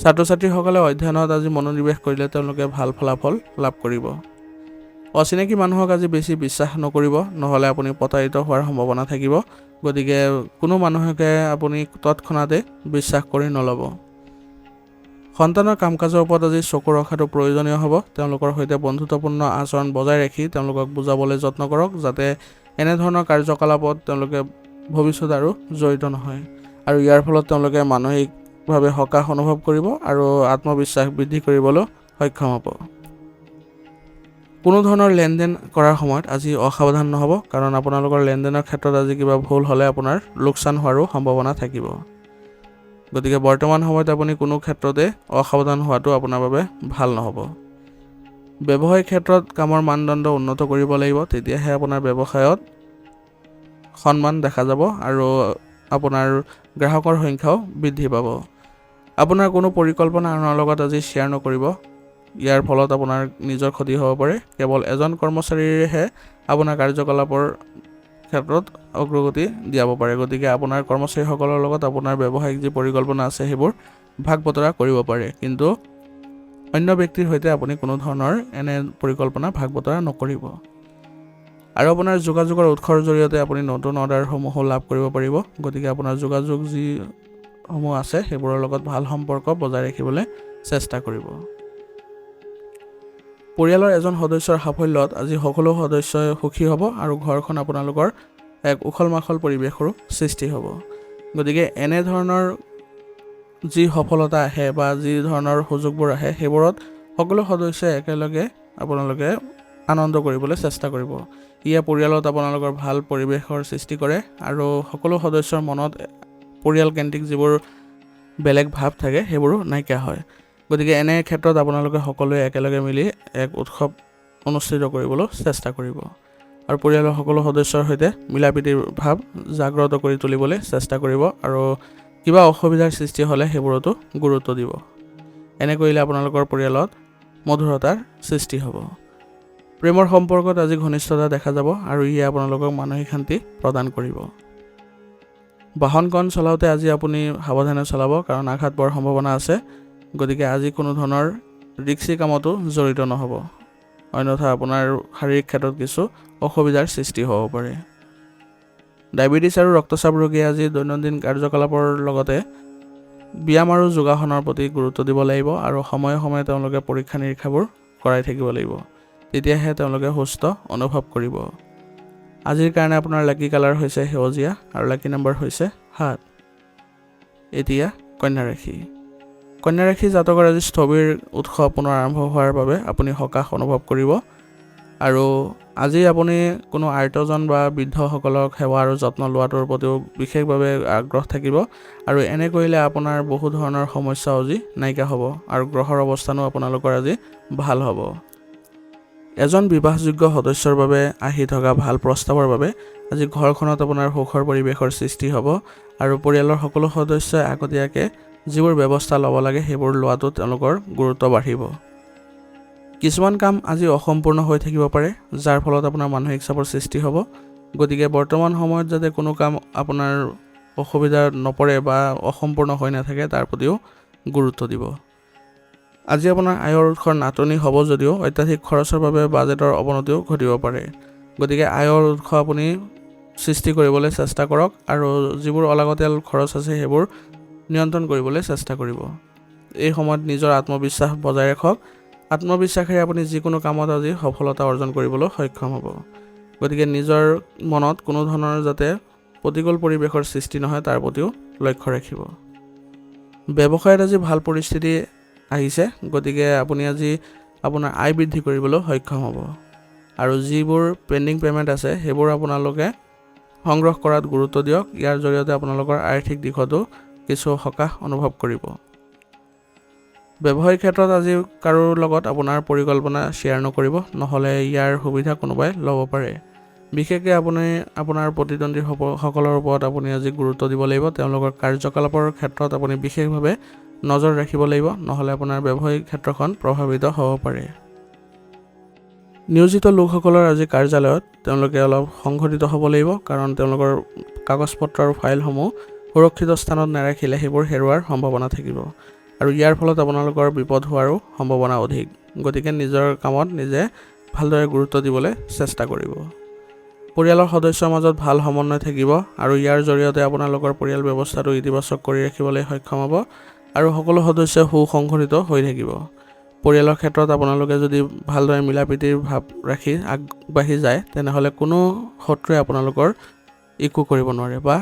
ছাত্ৰ ছাত্ৰীসকলে অধ্যয়নত আজি মনোনিৱেশ কৰিলে তেওঁলোকে ভাল ফলাফল লাভ কৰিব। অচিনাকি মানুহক আজি বেছি বিশ্বাস নকৰিব, নহ'লে আপুনি প্ৰতাৰিত হোৱাৰ সম্ভাৱনা থাকিব। গতিকে কোনো মানুহকে আপুনি তৎক্ষণাতে বিশ্বাস কৰি নল'ব। সন্তানৰ কাম কাজৰ ওপৰত আজি চকু ৰখাটো প্ৰয়োজনীয় হ'ব। তেওঁলোকৰ সৈতে বন্ধুত্বপূৰ্ণ আচৰণ বজাই ৰাখি তেওঁলোকক বুজাবলৈ যত্ন কৰক, যাতে এনেধৰণৰ কাৰ্যকলাপত তেওঁলোকে ভৱিষ্যত আৰু জড়িত নহয় আৰু ইয়াৰ ফলত তেওঁলোকে মানসিকভাৱে সকাহ অনুভৱ কৰিব আৰু আত্মবিশ্বাস বৃদ্ধি কৰিবলৈ সক্ষম হ'ব। কোনো ধৰণৰ লেনদেন কৰাৰ সময়ত আজি অসাৱধান নহ'ব, কাৰণ আপোনালোকৰ লেনদেনৰ ক্ষেত্ৰত আজি কিবা ভুল হ'লে আপোনাৰ লোকচান হোৱাৰো সম্ভাৱনা থাকিব। গতিকে বৰ্তমান সময়ত আপুনি কোনো ক্ষেত্ৰতে অসাৱধান হোৱাটো আপোনাৰ বাবে ভাল নহ'ব। ব্যৱসায়িক ক্ষেত্ৰত কামৰ মানদণ্ড উন্নত কৰিব লাগিব, তেতিয়াহে আপোনাৰ ব্যৱসায়ত সন্মান দেখা যাব আৰু আপোনাৰ গ্ৰাহকৰ সংখ্যাও বৃদ্ধি পাব। আপোনাৰ কোনো পৰিকল্পনা আনৰ লগত আজি শ্বেয়াৰ নকৰিব, ইয়াৰ ফলত আপোনাৰ নিজৰ ক্ষতি হ'ব পাৰে। কেৱল এজন কৰ্মচাৰীৰেহে আপোনাৰ কাৰ্যকলাপৰ ক্ষেত্ৰত অগ্ৰগতি দিয়াব পাৰে। গতিকে আপোনাৰ কৰ্মচাৰীসকলৰ লগত আপোনাৰ ব্যৱসায়িক যি পৰিকল্পনা আছে সেইবোৰ ভাগ বতৰা কৰিব পাৰে, কিন্তু অন্য ব্যক্তিৰ সৈতে আপুনি কোনো ধৰণৰ এনে পৰিকল্পনা ভাগ বতৰা নকৰিব। আৰু আপোনাৰ যোগাযোগৰ উৎসৰ জৰিয়তে আপুনি নতুন অৰ্ডাৰসমূহো লাভ কৰিব পাৰিব। গতিকে আপোনাৰ যোগাযোগ যিসমূহ আছে সেইবোৰৰ লগত ভাল সম্পৰ্ক বজাই ৰাখিবলৈ চেষ্টা কৰিব। পৰিয়ালৰ এজন সদস্যৰ সাফল্যত আজি সকলো সদস্যই সুখী হ'ব আৰু ঘৰখন আপোনালোকৰ এক উখল মাখল পৰিৱেশৰো সৃষ্টি হ'ব। গতিকে এনেধৰণৰ যি সফলতা আহে বা যি ধৰণৰ সুযোগবোৰ আহে সেইবোৰত সকলো সদস্যই একেলগে আপোনালোকে আনন্দ কৰিবলৈ চেষ্টা কৰিব। ইয়ে পৰিয়ালত আপোনালোকৰ ভাল পৰিৱেশৰ সৃষ্টি কৰে আৰু সকলো সদস্যৰ মনত পৰিয়ালকেন্দ্ৰিক যিবোৰ বেলেগ ভাৱ থাকে সেইবোৰো নাইকিয়া হয়। গতিকে এনে ক্ষেত্ৰত আপোনালোকে সকলোৱে একেলগে মিলি এক উৎসৱ অনুষ্ঠিত কৰিবলৈ চেষ্টা কৰিব আৰু পৰিয়ালৰ সকলো সদস্যৰ সৈতে মিলাপ্ৰীতিৰ ভাৱ জাগ্ৰত কৰি তুলিবলৈ চেষ্টা কৰিব আৰু কিবা অসুবিধাৰ সৃষ্টি হ'লে সেইবোৰতো গুৰুত্ব দিব। এনে কৰিলে আপোনালোকৰ পৰিয়ালত মধুৰতাৰ সৃষ্টি হ'ব। প্ৰেমৰ সম্পৰ্কত আজি ঘনিষ্ঠতা দেখা যাব আৰু ইয়ে আপোনালোকক মানসিক শান্তি প্ৰদান কৰিব। বাহনখন চলাওঁতে আজি আপুনি সাৱধানে চলাব, কাৰণ আঘাত পোৱাৰ সম্ভাৱনা আছে। গতিকে আজি কোনো ধৰণৰ ৰিস্কি কামতো জড়িত নহ'ব, অন্যথা আপোনাৰ শাৰীৰিক ক্ষেত্ৰত কিছু অসুবিধাৰ সৃষ্টি হ'ব পাৰে। ডায়েবেটিছ আৰু ৰক্তচাপ ৰোগীয়ে আজি দৈনন্দিন কাৰ্যকলাপৰ লগতে ব্যায়াম আৰু যোগাসনৰ প্ৰতি গুৰুত্ব দিব লাগিব আৰু সময়ে সময়ে তেওঁলোকে পৰীক্ষা নিৰীক্ষাবোৰ কৰাই থাকিব লাগিব, তেতিয়াহে তেওঁলোকে সুস্থ অনুভৱ কৰিব। আজিৰ কাৰণে আপোনাৰ লাকি কালাৰ হৈছে সেউজীয়া আৰু লাকি নম্বৰ হৈছে 7। এতিয়া কন্যা ৰাশি। কন্যা ৰাশি জাতকৰ আজি স্থবিৰ উৎসৱ পুনৰ আৰম্ভ হোৱাৰ বাবে আপুনি সকাহ অনুভৱ কৰিব আৰু আজি আপুনি কোনো আৰ্তজন বা বৃদ্ধসকলক সেৱা আৰু যত্ন লোৱাটোৰ প্ৰতিও বিশেষভাৱে আগ্ৰহ থাকিব আৰু এনে কৰিলে আপোনাৰ বহু ধৰণৰ সমস্যা আজি নাইকিয়া হ'ব আৰু গ্ৰহৰ অৱস্থানো আপোনালোকৰ আজি ভাল হ'ব। এজন বিবাহযোগ্য সদস্যৰ বাবে আহি থকা ভাল প্ৰস্তাৱৰ বাবে আজি ঘৰখনত আপোনাৰ সুখৰ পৰিৱেশৰ সৃষ্টি হ'ব আৰু পৰিয়ালৰ সকলো সদস্যই আগতীয়াকৈ যিবোৰ ব্যৱস্থা ল'ব লাগে সেইবোৰ লোৱাটো তেওঁলোকৰ গুৰুত্ব বাঢ়িব। কিছুমান কাম আজি অসম্পূৰ্ণ হৈ থাকিব পাৰে, যাৰ ফলত আপোনাৰ মানসিক চাপৰ সৃষ্টি হ'ব। গতিকে বৰ্তমান সময়ত যাতে কোনো কাম আপোনাৰ অসুবিধা নপৰে বা অসম্পূৰ্ণ হৈ নাথাকে তাৰ প্ৰতিও গুৰুত্ব দিব। আজি আপোনাৰ আয়ৰ উৎসৰ নাটনি হ'ব যদিও অত্যাধিক খৰচৰ বাবে বাজেটৰ অৱনতিও ঘটিব পাৰে। গতিকে আয়ৰ উৎস আপুনি সৃষ্টি কৰিবলৈ চেষ্টা কৰক আৰু যিবোৰ অলাগতিয়াল খৰচ আছে সেইবোৰ নিয়ন্ত্ৰণ কৰিবলৈ চেষ্টা কৰিব। এই সময়ত নিজৰ আত্মবিশ্বাস বজাই ৰাখক। আত্মবিশ্বাসেৰে আপুনি যিকোনো কামত আজি সফলতা অৰ্জন কৰিবলৈ সক্ষম হ'ব। গতিকে নিজৰ মনত কোনো ধৰণৰ যাতে প্ৰতিকূল পৰিৱেশৰ সৃষ্টি নহয় তাৰ প্ৰতিও লক্ষ্য ৰাখিব। ব্যৱসায়ত আজি ভাল পৰিস্থিতি আহিছে, গতিকে আপুনি আজি আপোনাৰ আয় বৃদ্ধি কৰিবলৈ সক্ষম হ'ব আৰু যিবোৰ পেণ্ডিং পে'মেণ্ট আছে সেইবোৰ আপোনালোকে সংগ্ৰহ কৰাত গুৰুত্ব দিয়ক। ইয়াৰ জৰিয়তে আপোনালোকৰ আৰ্থিক দিশতো কিছু সকাহ অনুভৱ কৰিব। ব্যৱসায়িক ক্ষেত্ৰত আজি কাৰোৰ লগত আপোনাৰ পৰিকল্পনা শ্বেয়াৰ নকৰিব, নহ'লে ইয়াৰ সুবিধা কোনোবাই ল'ব পাৰে। বিশেষকৈ আপুনি আপোনাৰ প্ৰতিদ্বন্দ্বীসকলৰ ওপৰত আপুনি আজি গুৰুত্ব দিব লাগিব। তেওঁলোকৰ কাৰ্যকলাপৰ ক্ষেত্ৰত আপুনি বিশেষভাৱে নজৰ ৰাখিব লাগিব, নহ'লে আপোনাৰ ব্যৱসায়িক ক্ষেত্ৰখন প্ৰভাৱিত হ'ব পাৰে। নিয়োজিত লোকসকলৰ আজি কাৰ্যালয়ত তেওঁলোকে অলপ সংঘটিত হ'ব লাগিব, কাৰণ তেওঁলোকৰ কাগজ পত্ৰ আৰু ফাইলসমূহ সুৰক্ষিত স্থানত নাৰাখিলে সেইবোৰ হেৰুৱাৰ সম্ভাৱনা থাকিব আৰু ইয়াৰ ফলত আপোনালোকৰ বিপদ হোৱাৰো সম্ভাৱনা অধিক। গতিকে নিজৰ কামত নিজে ভালদৰে গুৰুত্ব দিবলৈ চেষ্টা কৰিব। পৰিয়ালৰ সদস্যৰ মাজত ভাল সমন্বয় থাকিব আৰু ইয়াৰ জৰিয়তে আপোনালোকৰ পৰিয়াল ব্যৱস্থাটো ইতিবাচক কৰি ৰাখিবলৈ সক্ষম হ'ব আৰু সকলো সদস্য সুসংগঠিত হৈ থাকিব। পৰিয়ালৰ ক্ষেত্ৰত আপোনালোকে যদি ভালদৰে মিলাপ্ৰীতিৰ ভাৱ ৰাখি আগবাঢ়ি যায়, তেনেহ'লে কোনো শত্ৰুৱে আপোনালোকৰ একো কৰিব নোৱাৰে বা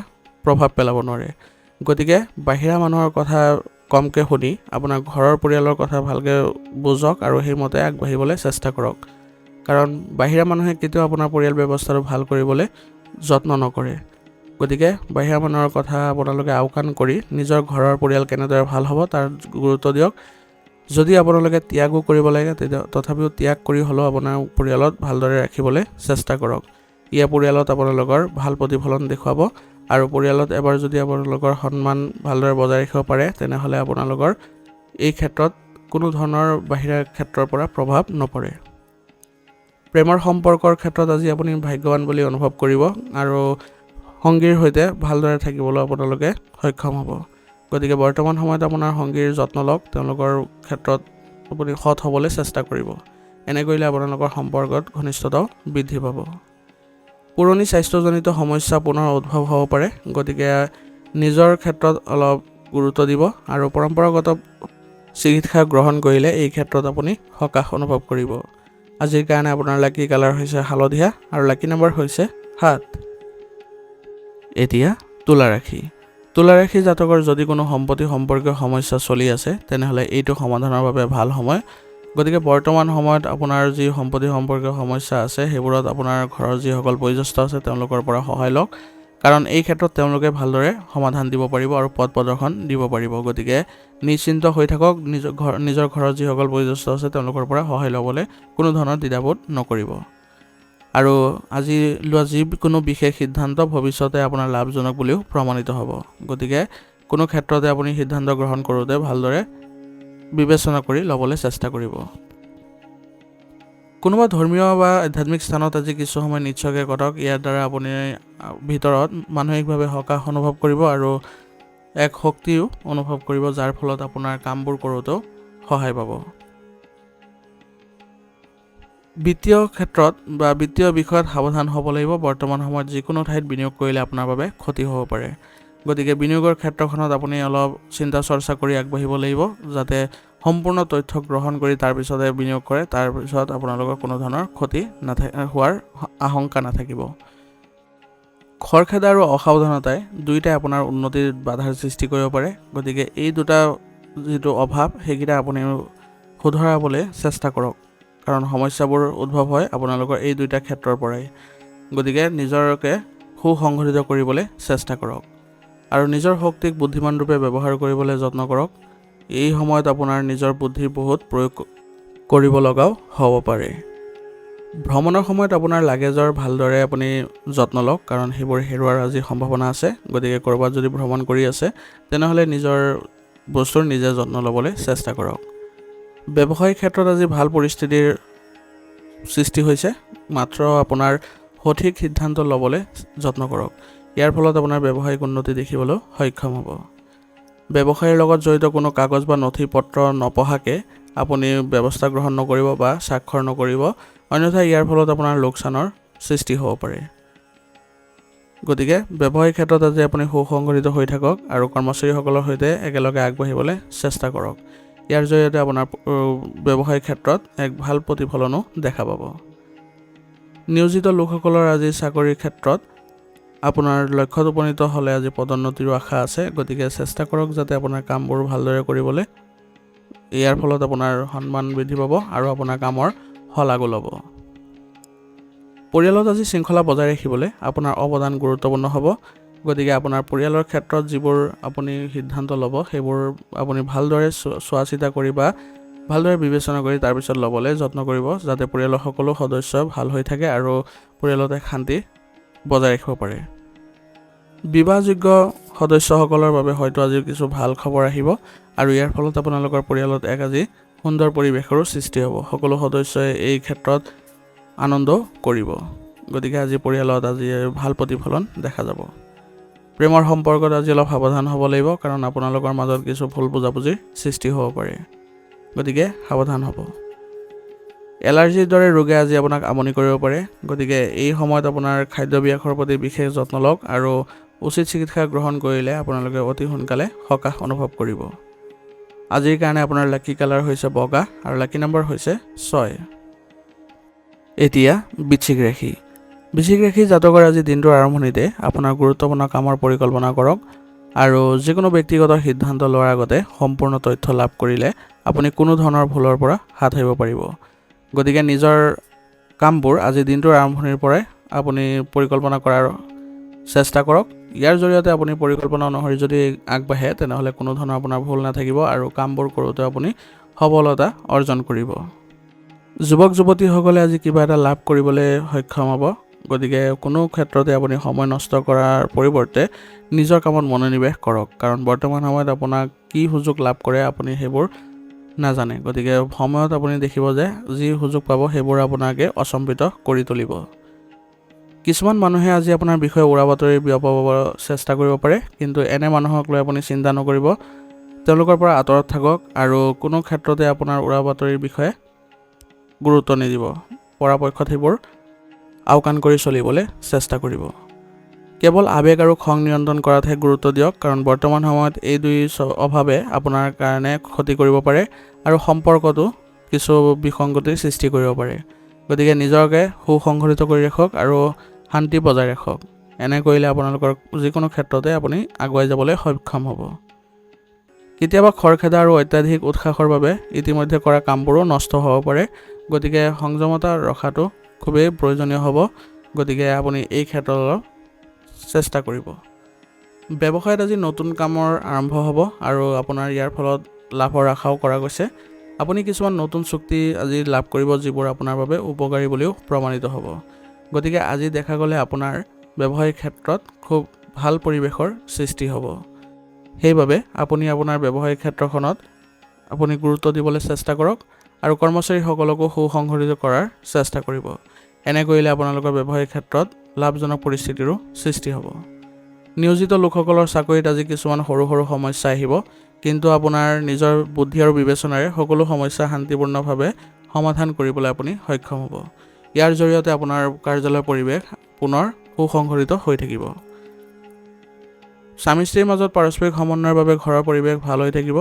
প্ৰভাৱ পেলাব নোৱাৰে। গতিকে বাহিৰা মানুহৰ কথা কমকৈ শুনি আপোনাৰ ঘৰৰ পৰিয়ালৰ কথা ভালকৈ বুজক আৰু সেইমতে আগবাঢ়িবলৈ চেষ্টা কৰক, কাৰণ বাহিৰা মানুহে কেতিয়াও আপোনাৰ পৰিয়াল ব্যৱস্থাটো ভাল কৰিবলৈ যত্ন নকৰে। গতিকে বাহিৰা মানুহৰ কথা আপোনালোকে আওকাণ কৰি নিজৰ ঘৰৰ পৰিয়াল কেনেদৰে ভাল হ'ব তাৰ গুৰুত্ব দিয়ক। যদি আপোনালোকে ত্যাগো কৰিব লাগে তথাপিও ত্যাগ কৰি হ'লেও আপোনাৰ পৰিয়ালত ভালদৰে ৰাখিবলৈ চেষ্টা কৰক। ইয়ে পৰিয়ালত আপোনালোকৰ ভাল প্ৰতিফলন দেখুৱাব আৰু পৰিয়ালত এবাৰ যদি আপোনালোকৰ সন্মান ভালদৰে বজাই ৰাখিব পাৰে, তেনেহ'লে আপোনালোকৰ এই ক্ষেত্ৰত কোনো ধৰণৰ বাহিৰা ক্ষেত্ৰৰ পৰা প্ৰভাৱ নপৰে। প্ৰেমৰ সম্পৰ্কৰ ক্ষেত্ৰত আজি আপুনি ভাগ্যৱান বুলি অনুভৱ কৰিব আৰু সংগীৰ সৈতে ভালদৰে থাকিবলৈ আপোনালোকে সক্ষম হ'ব। গতিকে বৰ্তমান সময়ত আপোনাৰ সংগীৰ যত্ন লওক, তেওঁলোকৰ ক্ষেত্ৰত আপুনি সৎ হ'বলৈ চেষ্টা কৰিব। এনে কৰিলে আপোনালোকৰ সম্পৰ্কত ঘনিষ্ঠতাও বৃদ্ধি পাব। পুৰণি স্বাস্থ্যজনিত সমস্যা পুনৰ উদ্ভৱ হ'ব পাৰে, গতিকে নিজৰ ক্ষেত্ৰত অলপ গুৰুত্ব দিব আৰু পৰম্পৰাগত চিকিৎসা গ্ৰহণ কৰিলে এই ক্ষেত্ৰত আপুনি সকাহ অনুভৱ কৰিব। আজিৰ কাৰণে আপোনাৰ লাকি কালাৰ হৈছে হালধীয়া আৰু লাকি নম্বৰ হৈছে 7। এতিয়া তুলা ৰাশি। তুলা ৰাশি জাতকৰ যদি কোনো সম্পত্তি সম্পৰ্কীয় সমস্যা চলি আছে, তেনেহ'লে এইটো সমাধানৰ বাবে ভাল সময়। গতিকে বৰ্তমান সময়ত আপোনাৰ যি সম্পত্তি সম্পৰ্কীয় সমস্যা আছে সেইবোৰত আপোনাৰ ঘৰৰ যিসকল বয়োজ্যেষ্ঠ আছে তেওঁলোকৰ পৰা সহায় লওক, কাৰণ এই ক্ষেত্ৰত তেওঁলোকে ভালদৰে সমাধান দিব পাৰিব আৰু পথ প্ৰদৰ্শন দিব পাৰিব। গতিকে নিশ্চিন্ত হৈ থাকক, নিজৰ ঘৰৰ যিসকল বয়োজ্যেষ্ঠ আছে তেওঁলোকৰ পৰা সহায় ল'বলৈ কোনো ধৰণৰ দ্বিধাবোধ নকৰিব। আৰু আজি লোৱা যিকোনো বিশেষ সিদ্ধান্ত ভৱিষ্যতে আপোনাৰ লাভজনক বুলিও প্ৰমাণিত হ'ব। গতিকে কোনো ক্ষেত্ৰতে আপুনি সিদ্ধান্ত গ্ৰহণ কৰোঁতে ভালদৰে বিবেচনা কৰি ল'বলৈ চেষ্টা কৰিব। কোনোবা ধৰ্মীয় বা আধ্যাত্মিক স্থানত আজি কিছু সময় নিশ্চয়কৈ কটক। ইয়াৰ দ্বাৰা আপুনি ভিতৰত মানসিকভাৱে সকাহ অনুভৱ কৰিব আৰু এক শক্তিও অনুভৱ কৰিব, যাৰ ফলত আপোনাৰ কামবোৰ কৰোঁতেও সহায় পাব। বিত্তীয় ক্ষেত্ৰত বা বিত্তীয় বিষয়ত সাৱধান হ'ব লাগিব। বৰ্তমান সময়ত যিকোনো ঠাইত বিনিয়োগ কৰিলে আপোনাৰ বাবে ক্ষতি হ'ব পাৰে। গতিকে বিনিয়োগৰ ক্ষেত্ৰখনত আপুনি অলপ চিন্তা চৰ্চা কৰি আগবাঢ়িব লাগিব, যাতে সম্পূৰ্ণ তথ্য গ্ৰহণ কৰি তাৰপিছতে বিনিয়োগ কৰে, তাৰপিছত আপোনালোকৰ কোনো ধৰণৰ ক্ষতি হোৱাৰ আশংকা নাথাকিব। খৰখেদা আৰু অসাৱধানতাই দুয়োটাই আপোনাৰ উন্নতিৰ বাধাৰ সৃষ্টি কৰিব পাৰে। গতিকে এই দুটা যিটো অভাৱ সেইকেইটা আপুনি শুধৰাবলৈ চেষ্টা কৰক, কাৰণ সমস্যাবোৰ উদ্ভৱ হয় আপোনালোকৰ এই দুইটা ক্ষেত্ৰৰ পৰাই। গতিকে নিজকে সুসংগঠিত কৰিবলৈ চেষ্টা কৰক আৰু নিজৰ শক্তিক বুদ্ধিমান ৰূপে ব্যৱহাৰ কৰিবলৈ যত্ন কৰক। এই সময়ত আপোনাৰ নিজৰ বুদ্ধিৰ বহুত প্ৰয়োগ কৰিব লগাও হ'ব পাৰে। ভ্ৰমণৰ সময়ত আপোনাৰ লাগেজৰ ভালদৰে আপুনি যত্ন লওক, কাৰণ সেইবোৰ হেৰুৱাৰ আজি সম্ভাৱনা আছে। গতিকে ক'ৰবাত যদি ভ্ৰমণ কৰি আছে তেনেহ'লে নিজৰ বস্তুৰ নিজে যত্ন ল'বলৈ চেষ্টা কৰক। ব্যৱসায়িক ক্ষেত্ৰত আজি ভাল পৰিস্থিতিৰ সৃষ্টি হৈছে, মাত্ৰ আপোনাৰ সঠিক সিদ্ধান্ত ল'বলৈ যত্ন কৰক। ইয়াৰ ফলত আপোনাৰ ব্যৱসায়িক উন্নতি দেখিবলৈ সক্ষম হ'ব। ব্যৱসায়ৰ লগত জড়িত কোনো কাগজ বা নথি পত্ৰ নপঢ়াকৈ আপুনি ব্যৱস্থা গ্ৰহণ নকৰিব বা স্বাক্ষৰ নকৰিব, অন্যথা ইয়াৰ ফলত আপোনাৰ লোকচানৰ সৃষ্টি হ'ব পাৰে। গতিকে ব্যৱসায়িক ক্ষেত্ৰত আজি আপুনি সুসংগঠিত হৈ থাকক আৰু কৰ্মচাৰীসকলৰ সৈতে একেলগে আগবাঢ়িবলৈ চেষ্টা কৰক। ইয়াৰ জৰিয়তে আপোনাৰ ব্যৱসায়িক ক্ষেত্ৰত এক ভাল প্ৰতিফলনো দেখা পাব। নিয়োজিত লোকসকলৰ আজি চাকৰিৰ ক্ষেত্ৰত আপোনাৰ লক্ষ্যত উপনীত হ'লে আজি পদোন্নতিৰো আশা আছে। গতিকে চেষ্টা কৰক যাতে আপোনাৰ কামবোৰ ভালদৰে কৰিবলৈ। ইয়াৰ ফলত আপোনাৰ সন্মান বৃদ্ধি পাব আৰু আপোনাৰ কামৰ শলাগো ল'ব। পৰিয়ালত আজি শৃংখলা বজাই ৰাখিবলৈ আপোনাৰ অৱদান গুৰুত্বপূৰ্ণ হ'ব। গতিকে আপোনাৰ পৰিয়ালৰ ক্ষেত্ৰত যিবোৰ আপুনি সিদ্ধান্ত ল'ব, সেইবোৰ আপুনি ভালদৰে চোৱা চিতা কৰি বা ভালদৰে বিবেচনা কৰি তাৰপিছত ল'বলৈ যত্ন কৰিব, যাতে পৰিয়ালৰ সকলো সদস্য ভাল হৈ থাকে আৰু পৰিয়ালত এক শান্তি বজাই ৰাখিব পাৰে। বিবাহযোগ্য সদস্যসকলৰ বাবে হয়তো আজি কিছু ভাল খবৰ আহিব আৰু ইয়াৰ ফলত আপোনালোকৰ পৰিয়ালত এক আজি সুন্দৰ পৰিৱেশৰো সৃষ্টি হ'ব। সকলো সদস্যই এই ক্ষেত্ৰত আনন্দ কৰিব। গতিকে আজি পৰিয়ালত আজি ভাল প্ৰতিফলন দেখা যাব। প্ৰেমৰ সম্পৰ্কত আজি অলপ সাৱধান হ'ব লাগিব, কাৰণ আপোনালোকৰ মাজত কিছু ভুল বুজাবুজিৰ সৃষ্টি হ'ব পাৰে। গতিকে সাৱধান হ'ব। এলাৰ্জিৰ দৰে ৰোগে আজি আপোনাক আমনি কৰিব পাৰে। গতিকে এই সময়ত আপোনাৰ খাদ্যাভ্যাসৰ প্ৰতি বিশেষ যত্ন লওক আৰু উচিত চিকিৎসা গ্ৰহণ কৰিলে আপোনালোকে অতি সোনকালে সকাহ অনুভৱ কৰিব। আজিৰ কাৰণে আপোনাৰ লাকি কালাৰ হৈছে বগা আৰু লাকি নম্বৰ হৈছে 6। এতিয়া বৃশ্চিক ৰাশি। বৃশ্চিক ৰাশি জাতকৰ আজি দিনটোৰ আৰম্ভণিতে আপোনাৰ গুৰুত্বপূৰ্ণ কামৰ পৰিকল্পনা কৰক আৰু যিকোনো ব্যক্তিগত সিদ্ধান্ত লোৱাৰ আগতে সম্পূৰ্ণ তথ্য লাভ কৰিলে আপুনি কোনো ধৰণৰ ভুলৰ পৰা হাত সাৰিব পাৰিব। গতিকে নিজৰ কামবোৰ আজি দিনটোৰ আৰম্ভণিৰ পৰাই আপুনি পৰিকল্পনা কৰাৰ চেষ্টা কৰক। ইয়াৰ জৰিয়তে আপুনি পৰিকল্পনা অনুসৰি যদি আগবাঢ়ে তেনেহ'লে কোনো ধৰণৰ আপোনাৰ ভুল নাথাকিব আৰু কামবোৰ কৰোঁতে আপুনি সফলতা অৰ্জন কৰিব। যুৱক যুৱতীসকলে আজি কিবা এটা লাভ কৰিবলৈ সক্ষম হ'ব। গতিকে কোনো ক্ষেত্ৰতে আপুনি সময় নষ্ট কৰাৰ পৰিৱৰ্তে নিজৰ কামত মনোনিৱেশ কৰক, কাৰণ বৰ্তমান সময়ত আপোনাক কি সুযোগ লাভ কৰে আপুনি সেইবোৰ নাজানে। গতিকে সময়ত আপুনি দেখিব যে যি সুযোগ পাব সেইবোৰ আপোনাকে অচম্বিত কৰি তুলিব। কিছুমান মানুহে আজি আপোনাৰ বিষয়ে উৰা বাতৰি বিয়পাব চেষ্টা কৰিব পাৰে, কিন্তু এনে মানুহক লৈ আপুনি চিন্তা নকৰিব। তেওঁলোকৰ পৰা আঁতৰত থাকক আৰু কোনো ক্ষেত্ৰতে আপোনাৰ উৰা বাতৰিৰ বিষয়ে গুৰুত্ব নিদিব। পৰাপক্ষত সেইবোৰ আওকাণ কৰি চলিবলৈ চেষ্টা কৰিব। কেৱল আৱেগ আৰু খং নিয়ন্ত্ৰণ কৰাতহে গুৰুত্ব দিয়ক, কাৰণ বৰ্তমান সময়ত এই দুই অভাৱে আপোনাৰ কাৰণে ক্ষতি কৰিব পাৰে আৰু সম্পৰ্কতো কিছু বিসংগতিৰ সৃষ্টি কৰিব পাৰে। গতিকে নিজকে সুসংগঠিত কৰি ৰাখক আৰু শান্তি বজাই ৰাখক। এনে কৰিলে আপোনালোকৰ যিকোনো ক্ষেত্ৰতে আপুনি আগুৱাই যাবলৈ সক্ষম হ'ব। কেতিয়াবা খৰখেদা আৰু অত্যাধিক উৎসাহৰ বাবে ইতিমধ্যে কৰা কামবোৰো নষ্ট হ'ব পাৰে। গতিকে সংযমতা ৰখাটো খুবেই প্ৰয়োজনীয় হ'ব। গতিকে আপুনি এই ক্ষেত্ৰত অলপ চেষ্টা কৰিব। ব্যৱসায়ত আজি নতুন কামৰ আৰম্ভ হ'ব আৰু আপোনাৰ ইয়াৰ ফলত লাভৰ আশাও কৰা গৈছে। আপুনি কিছুমান নতুন চুক্তি আজি লাভ কৰিব, যিবোৰ আপোনাৰ বাবে উপকাৰী বুলিও প্ৰমাণিত হ'ব। গতিকে আজি দেখা গ'লে আপোনাৰ ব্যৱসায়িক ক্ষেত্ৰত খুব ভাল পৰিৱেশৰ সৃষ্টি হ'ব। সেইবাবে আপুনি আপোনাৰ ব্যৱসায়িক ক্ষেত্ৰখনত আপুনি গুৰুত্ব দিবলৈ চেষ্টা কৰক আৰু কৰ্মচাৰীসকলকো সুসংগঠিত কৰাৰ চেষ্টা কৰিব। এনে কৰিলে আপোনালোকৰ ব্যৱসায়িক ক্ষেত্ৰত লাভজনক পৰিস্থিতিৰো সৃষ্টি হ'ব। নিয়োজিত লোকসকলৰ চাকৰিত আজি কিছুমান সৰু সৰু সমস্যা আহিব, কিন্তু আপোনাৰ নিজৰ বুদ্ধি আৰু বিবেচনাৰে সকলো সমস্যা শান্তিপূৰ্ণভাৱে সমাধান কৰিবলৈ আপুনি সক্ষম হ'ব। ইয়াৰ জৰিয়তে আপোনাৰ কাৰ্যালয়ৰ পৰিৱেশ পুনৰ সুসংগঠিত হৈ থাকিব। স্বামী স্ত্ৰীৰ মাজত পাৰস্পৰিক সমন্বয়ৰ বাবে ঘৰৰ পৰিৱেশ ভাল হৈ থাকিব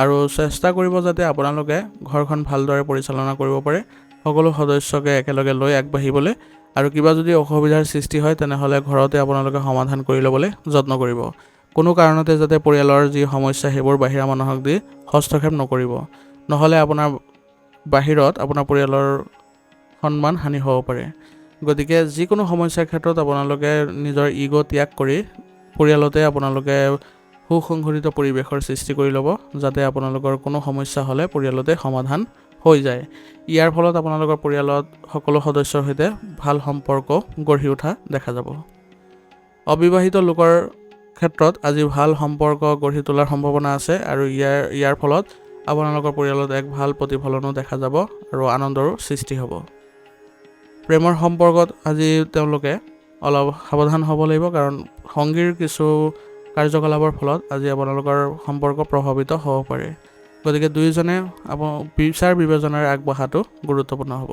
আৰু চেষ্টা কৰিব যাতে আপোনালোকে ঘৰখন ভালদৰে পৰিচালনা কৰিব পাৰে, সকলো সদস্যকে একেলগে লৈ আগবাঢ়িবলৈ। আৰু কিবা যদি অসুবিধাৰ সৃষ্টি হয় তেনেহ'লে ঘৰতে আপোনালোকে সমাধান কৰি ল'বলৈ যত্ন কৰিব। কোনো কাৰণতে যাতে পৰিয়ালৰ যি সমস্যা সেইবোৰ বাহিৰা মানুহক দি হস্তক্ষেপ নকৰিব, নহ'লে আপোনাৰ বাহিৰত আপোনাৰ পৰিয়ালৰ সন্মান হানি হ'ব পাৰে। গতিকে যিকোনো সমস্যাৰ ক্ষেত্ৰত আপোনালোকে নিজৰ ইগ' ত্যাগ কৰি পৰিয়ালতে আপোনালোকে সুসংগঠিত পৰিৱেশৰ সৃষ্টি কৰি ল'ব, যাতে আপোনালোকৰ কোনো সমস্যা হ'লে পৰিয়ালতে সমাধান হৈ যায়। ইয়াৰ ফলত আপোনালোকৰ পৰিয়ালত সকলো সদস্যৰ সৈতে ভাল সম্পৰ্ক গঢ়ি উঠা দেখা যাব। অবিবাহিত লোকৰ ক্ষেত্ৰত আজি ভাল সম্পৰ্ক গঢ়ি তোলাৰ সম্ভাৱনা আছে আৰু ইয়াৰ ফলত আপোনালোকৰ পৰিয়ালত এক ভাল প্ৰতিফলনো দেখা যাব আৰু আনন্দৰো সৃষ্টি হ'ব। প্ৰেমৰ সম্পৰ্কত আজি তেওঁলোকে অলপ সাৱধান হ'ব লাগিব, কাৰণ সংগীৰ কিছু কাৰ্যকলাপৰ ফলত আজি আপোনালোকৰ সম্পৰ্ক প্ৰভাৱিত হ'ব পাৰে। গতিকে দুয়োজনে বিচাৰ বিবেচনাৰে আগবঢ়াটো গুৰুত্বপূৰ্ণ হ'ব।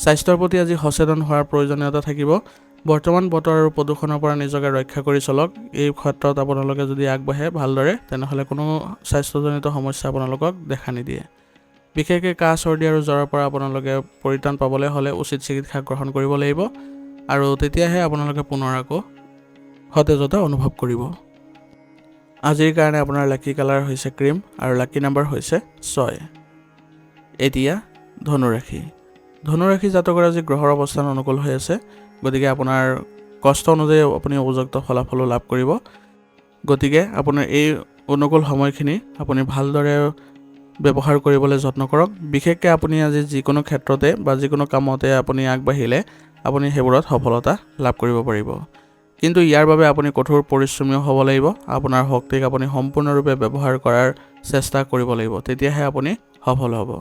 স্বাস্থ্যৰ প্ৰতি আজি সচেতন হোৱাৰ প্ৰয়োজনীয়তা থাকিব। বৰ্তমান বতৰ আৰু প্ৰদূষণৰ পৰা নিজকে ৰক্ষা কৰি চলক। এই ক্ষেত্ৰত আপোনালোকে যদি আগবাঢ়ে ভালদৰে, তেনেহ'লে কোনো স্বাস্থ্যজনিত সমস্যা আপোনালোকক দেখা নিদিয়ে। বিশেষকৈ কাহ চৰ্দি আৰু জ্বৰৰ পৰা আপোনালোকে পৰিত্ৰাণ পাবলৈ হ'লে উচিত চিকিৎসা গ্ৰহণ কৰিব লাগিব, আৰু তেতিয়াহে আপোনালোকে পুনৰ আকৌ সতেজতা অনুভৱ কৰিব। আজিৰ কাৰণে আপোনাৰ লাকি কালাৰ হৈছে ক্ৰীম আৰু লাকি নাম্বাৰ হৈছে 6। এতিয়া ধনুৰাশি। ধনুৰাশি জাতকৰ আজি গ্ৰহৰ অৱস্থান অনুকূল হৈ আছে, গতিকে আপোনাৰ কষ্ট অনুযায়ী আপুনি উপযুক্ত ফলাফলো লাভ কৰিব। গতিকে আপোনাৰ এই অনুকূল সময়খিনি আপুনি ভালদৰে ব্যৱহাৰ কৰিবলৈ যত্ন কৰক। বিশেষকৈ আপুনি আজি যিকোনো ক্ষেত্ৰতে বা যিকোনো কামতে আপুনি আগবাঢ়িলে আপুনি সেইবোৰত সফলতা লাভ কৰিব পাৰিব। কিন্তু ইয়াৰ বাবে আপুনি কঠোৰ পৰিশ্ৰমীও হ'ব লাগিব। আপোনাৰ শক্তিক আপুনি সম্পূৰ্ণৰূপে ব্যৱহাৰ কৰাৰ চেষ্টা কৰিব লাগিব, তেতিয়াহে আপুনি সফল হ'ব।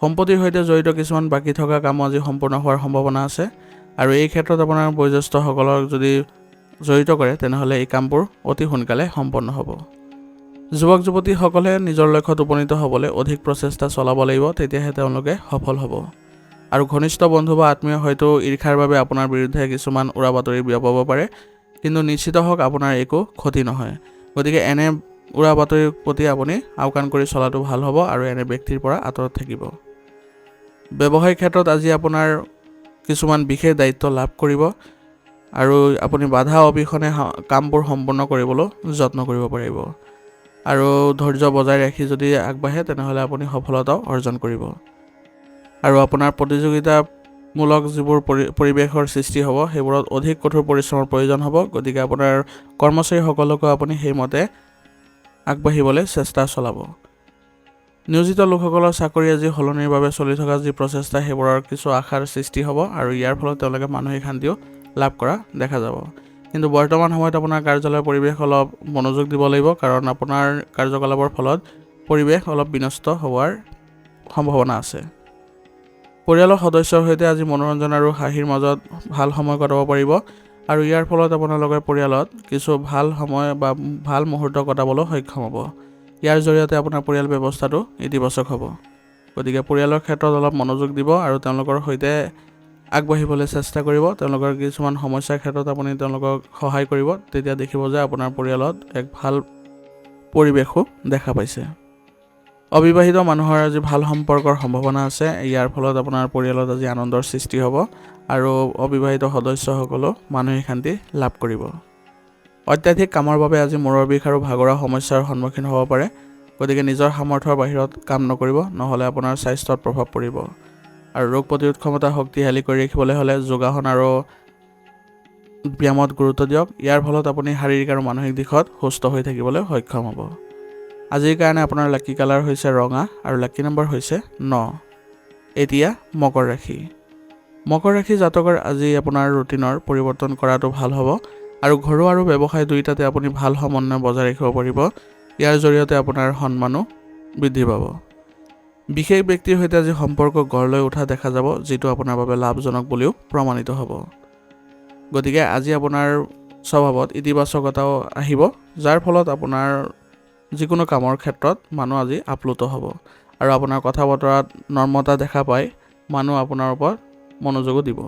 সম্পত্তিৰ সৈতে জড়িত কিছুমান বাকী থকা কামো আজি সম্পূৰ্ণ হোৱাৰ সম্ভাৱনা আছে, আৰু এই ক্ষেত্ৰত আপোনাৰ বয়োজ্যেষ্ঠসকলক যদি জড়িত কৰে তেনেহ'লে এই কামবোৰ অতি সোনকালে সম্পন্ন হ'ব। যুৱক যুৱতীসকলে নিজৰ লক্ষ্যত উপনীত হ'বলৈ অধিক প্ৰচেষ্টা চলাব লাগিব, তেতিয়াহে তেওঁলোকে সফল হ'ব। আৰু ঘনিষ্ঠ বন্ধু বা আত্মীয় হয়তো ঈৰ্ষাৰ বাবে আপোনাৰ বিৰুদ্ধে কিছুমান উৰা বাতৰি বিয়পাব পাৰে, কিন্তু নিশ্চিত হওক আপোনাৰ একো ক্ষতি নহয়। গতিকে এনে উৰা বাতৰিৰ প্ৰতি আপুনি আওকাণ কৰি চলাটো ভাল হ'ব আৰু এনে ব্যক্তিৰ পৰা আঁতৰত থাকিব। ব্যৱসায়িক ক্ষেত্ৰত আজি আপোনাৰ কিছুমান বিশেষ দায়িত্ব লাভ কৰিব, আৰু আপুনি বাধা অবিহনে কামবোৰ সম্পূৰ্ণ কৰিবলৈ যত্ন কৰিব পাৰিব। আৰু ধৈৰ্য বজাই ৰাখি যদি আগবাঢ়ে তেনেহ'লে আপুনি সফলতাও অৰ্জন কৰিব। আৰু আপোনাৰ প্ৰতিযোগিতামূলক যিবোৰ পৰিৱেশৰ সৃষ্টি হ'ব সেইবোৰত অধিক কঠোৰ পৰিশ্ৰমৰ প্ৰয়োজন হ'ব। গতিকে আপোনাৰ কৰ্মচাৰীসকলকো আপুনি সেইমতে আগবাঢ়িবলৈ চেষ্টা চলাব। নিয়োজিত লোকসকলৰ চাকৰি আজি সলনিৰ বাবে চলি থকা যি প্ৰচেষ্টা সেইবোৰৰ কিছু আশাৰ সৃষ্টি হ'ব, আৰু ইয়াৰ ফলত তেওঁলোকে মানসিক শান্তিও লাভ কৰা দেখা যাব। কিন্তু বৰ্তমান সময়ত আপোনাৰ কাৰ্যালয়ৰ পৰিৱেশ অলপ মনোযোগ দিব লাগিব, কাৰণ আপোনাৰ কাৰ্যকলাপৰ ফলত পৰিৱেশ অলপ বিনষ্ট হোৱাৰ সম্ভাৱনা আছে। পৰিয়ালৰ সদস্যৰ সৈতে আজি মনোৰঞ্জন আৰু হাঁহিৰ মাজত ভাল সময় কটাব পাৰিব, আৰু ইয়াৰ ফলত আপোনালোকৰ পৰিয়ালত কিছু ভাল সময় বা ভাল মুহূৰ্ত কটাবলৈ সক্ষম হ'ব। ইয়াৰ জৰিয়তে আপোনাৰ পৰিয়াল ব্যৱস্থাটো ইতিবাচক হ'ব। গতিকে পৰিয়ালৰ ক্ষেত্ৰত অলপ মনোযোগ দিব আৰু তেওঁলোকৰ সৈতে আগবাঢ়িবলৈ চেষ্টা কৰিব। তেওঁলোকৰ কিছুমান সমস্যাৰ ক্ষেত্ৰত আপুনি তেওঁলোকক সহায় কৰিব, তেতিয়া দেখিব যে আপোনাৰ পৰিয়ালত এক ভাল পৰিৱেশো দেখা পাইছে। অবিবাহিত মানুহৰ আজি ভাল সম্পৰ্কৰ সম্ভাৱনা আছে। ইয়াৰ ফলত আপোনাৰ পৰিয়ালত আজি আনন্দৰ সৃষ্টি হ'ব, আৰু অবিবাহিত সদস্যসকলেও মানসিক শান্তি লাভ কৰিব। অত্যাধিক কামৰ বাবে আজি মূৰৰ বিষ আৰু ভাগৰুৱা সমস্যাৰ সন্মুখীন হ'ব পাৰে, গতিকে নিজৰ সামৰ্থ্যৰ বাহিৰত কাম নকৰিব, নহ'লে আপোনাৰ স্বাস্থ্যত প্ৰভাৱ পৰিব। আৰু ৰোগ প্ৰতিৰোধ ক্ষমতা শক্তিশালী কৰি ৰাখিবলৈ হ'লে যোগাসন আৰু ব্যায়ামত গুৰুত্ব দিয়ক। ইয়াৰ ফলত আপুনি শাৰীৰিক আৰু মানসিক দিশত সুস্থ হৈ থাকিবলৈ সক্ষম হ'ব। আজিৰ কাৰণে আপোনাৰ লাকি কালাৰ হৈছে ৰঙা আৰু লাকি নম্বৰ হৈছে 9। এতিয়া মকৰ ৰাশি। মকৰ ৰাশি জাতকৰ আজি আপোনাৰ ৰুটিনৰ পৰিৱৰ্তন কৰাটো ভাল হ'ব, আৰু ঘৰুৱা আৰু ব্যৱসায় দুয়োটাতে আপুনি ভাল সমন্বয় বজাই ৰাখিব পাৰিব। ইয়াৰ জৰিয়তে আপোনাৰ সন্মানো বৃদ্ধি পাব। বিশেষ ব্যক্তিৰ সৈতে আজি সম্পৰ্ক গঢ় লৈ উঠা দেখা যাব, যিটো আপোনাৰ বাবে লাভজনক বুলিও প্ৰমাণিত হ'ব। গতিকে আজি আপোনাৰ স্বভাৱত ইতিবাচকতাও আহিব, যাৰ ফলত আপোনাৰ যিকোনো কামৰ ক্ষেত্ৰত মানুহ আজি আপ্লুত হ'ব, আৰু আপোনাৰ কথা বতৰাত নম্ৰতা দেখা পাই মানুহ আপোনাৰ ওপৰত মনোযোগো দিব।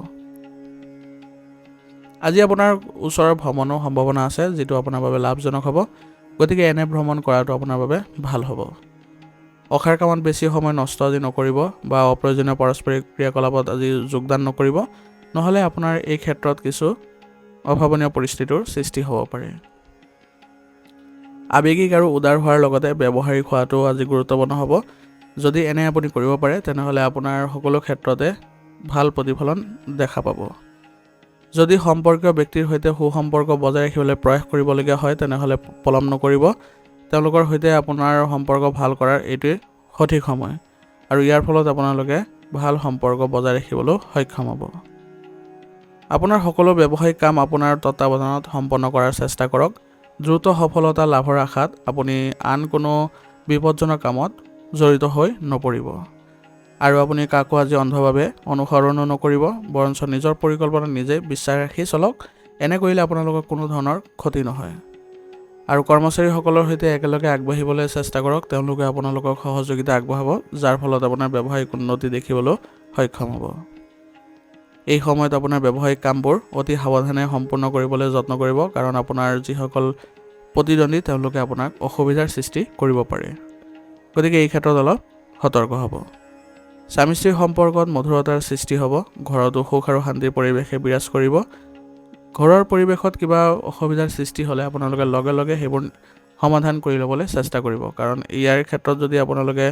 আজি আপোনাৰ ওচৰৰ ভ্ৰমণৰ সম্ভাৱনা আছে, যিটো আপোনাৰ বাবে লাভজনক হ'ব। গতিকে এনে ভ্ৰমণ কৰাটো আপোনাৰ বাবে ভাল হ'ব। অসাৰ কামত বেছি সময় নষ্ট আজি নকৰিব, বা অপ্ৰয়োজনীয় পাৰস্পৰিক ক্ৰিয়াকলাপত আজি যোগদান নকৰিব, নহ'লে আপোনাৰ এই ক্ষেত্ৰত কিছু অভাৱনীয় পৰিস্থিতিৰ সৃষ্টি হ'ব পাৰে। আৱেগিক আৰু উদাৰ হোৱাৰ লগতে ব্যৱহাৰিক হোৱাটো আজি গুৰুত্বপূৰ্ণ হ'ব। যদি এনে আপুনি কৰিব পাৰে তেনেহ'লে আপোনাৰ সকলো ক্ষেত্ৰতে ভাল প্ৰতিফলন দেখা পাব। যদি সম্পৰ্কীয় ব্যক্তিৰ সৈতে সুসম্পৰ্ক বজাই ৰাখিবলৈ প্ৰয়াস কৰিবলগীয়া হয় তেনেহ'লে পলম নকৰিব। তেওঁলোকৰ সৈতে আপোনাৰ সম্পৰ্ক ভাল কৰাৰ এইটোৱে সঠিক সময়, আৰু ইয়াৰ ফলত আপোনালোকে ভাল সম্পৰ্ক বজাই ৰাখিবলৈ সক্ষম হ'ব। আপোনাৰ সকলো ব্যৱসায়িক কাম আপোনাৰ তত্ত্বাৱধানত সম্পন্ন কৰাৰ চেষ্টা কৰক। দ্ৰুত সফলতা লাভৰ আশাত আপুনি আন কোনো বিপদজনক কামত জড়িত হৈ নপৰিব। আৰু আপুনি কাকো আজি অন্ধভাৱে অনুসৰণো নকৰিব, বৰঞ্চ নিজৰ পৰিকল্পনা নিজে বিশ্বাস ৰাখি চলক। এনে কৰিলে আপোনালোকৰ কোনো ধৰণৰ ক্ষতি নহয়। আৰু কৰ্মচাৰীসকলৰ সৈতে একেলগে আগবাঢ়িবলৈ চেষ্টা কৰক। তেওঁলোকে আপোনালোকক সহযোগিতা আগবঢ়াব, যাৰ ফলত আপোনাৰ ব্যৱসায়িক উন্নতি দেখিবলৈ সক্ষম হ'ব। এই সময়ত আপোনাৰ ব্যৱসায়িক কামবোৰ অতি সাৱধানে সম্পূৰ্ণ কৰিবলৈ যত্ন কৰিব, কাৰণ আপোনাৰ যিসকল প্ৰতিদ্বন্দ্বী তেওঁলোকে আপোনাক অসুবিধাৰ সৃষ্টি কৰিব পাৰে। গতিকে এই ক্ষেত্ৰত অলপ সতৰ্ক হ'ব। স্বামী স্ত্ৰীৰ সম্পৰ্কত মধুৰতাৰ সৃষ্টি হ'ব। ঘৰতো সুখ আৰু শান্তিৰ পৰিৱেশে বিৰাজ কৰিব। ঘৰৰ পৰিৱেশত কিবা অসুবিধাৰ সৃষ্টি হ'লে আপোনালোকে লগে লগে সেইবোৰ সমাধান কৰি ল'বলৈ চেষ্টা কৰিব, কাৰণ ইয়াৰ ক্ষেত্ৰত যদি আপোনালোকে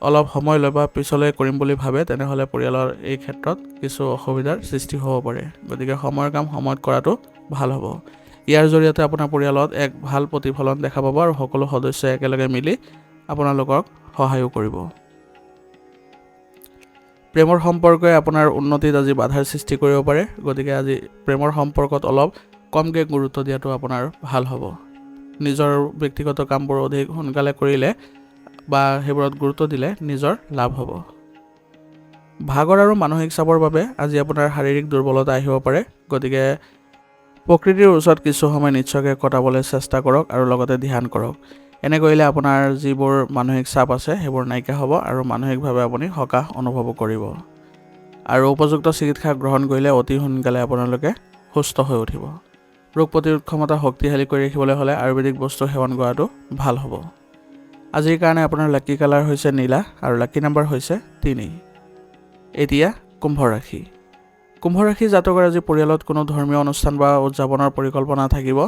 অলপ সময় লয় বা পিছলৈ কৰিম বুলি ভাবে, তেনেহ'লে পৰিয়ালৰ এই ক্ষেত্ৰত কিছু অসুবিধাৰ সৃষ্টি হ'ব পাৰে। গতিকে সময়ৰ কাম সময়ত কৰাটো ভাল হ'ব। ইয়াৰ জৰিয়তে আপোনাৰ পৰিয়ালত এক ভাল প্ৰতিফলন দেখা পাব আৰু সকলো সদস্যই একেলগে মিলি আপোনালোকক সহায়ো কৰিব। প্ৰেমৰ সম্পৰ্কই আপোনাৰ উন্নতিত আজি বাধাৰ সৃষ্টি কৰিব পাৰে। গতিকে আজি প্ৰেমৰ সম্পৰ্কত অলপ কমকৈ গুৰুত্ব দিয়াটো আপোনাৰ ভাল হ'ব। নিজৰ ব্যক্তিগত কামবোৰ অধিক সোনকালে কৰিলে বা সেইবোৰত গুৰুত্ব দিলে নিজৰ লাভ হ'ব। ভাগৰ আৰু মানসিক চাপৰ বাবে আজি আপোনাৰ শাৰীৰিক দুৰ্বলতা আহিব পাৰে। গতিকে প্ৰকৃতিৰ ওচৰত কিছু সময় নিশ্চয়কৈ কটাবলৈ চেষ্টা কৰক আৰু লগতে ধ্যান কৰক। এনে কৰিলে আপোনাৰ যিবোৰ মানসিক চাপ আছে সেইবোৰ নাইকিয়া হ'ব আৰু মানসিকভাৱে আপুনি সকাহ অনুভৱ কৰিব। আৰু উপযুক্ত চিকিৎসা গ্ৰহণ কৰিলে অতি সোনকালে আপোনালোকে সুস্থ হৈ উঠিব। ৰোগ প্ৰতিৰোধ ক্ষমতা শক্তিশালী কৰি ৰাখিবলৈ হ'লে আয়ুৰ্বেদিক বস্তু সেৱন কৰাটো ভাল হ'ব। আজিৰ কাৰণে আপোনাৰ লাকি কালাৰ হৈছে নীলা আৰু লাকি নাম্বাৰ হৈছে 3। এতিয়া কুম্ভ ৰাশি। কুম্ভ ৰাশি জাতকৰ আজি পৰিয়ালত কোনো ধৰ্মীয় অনুষ্ঠান বা উদযাপনৰ পৰিকল্পনা থাকিব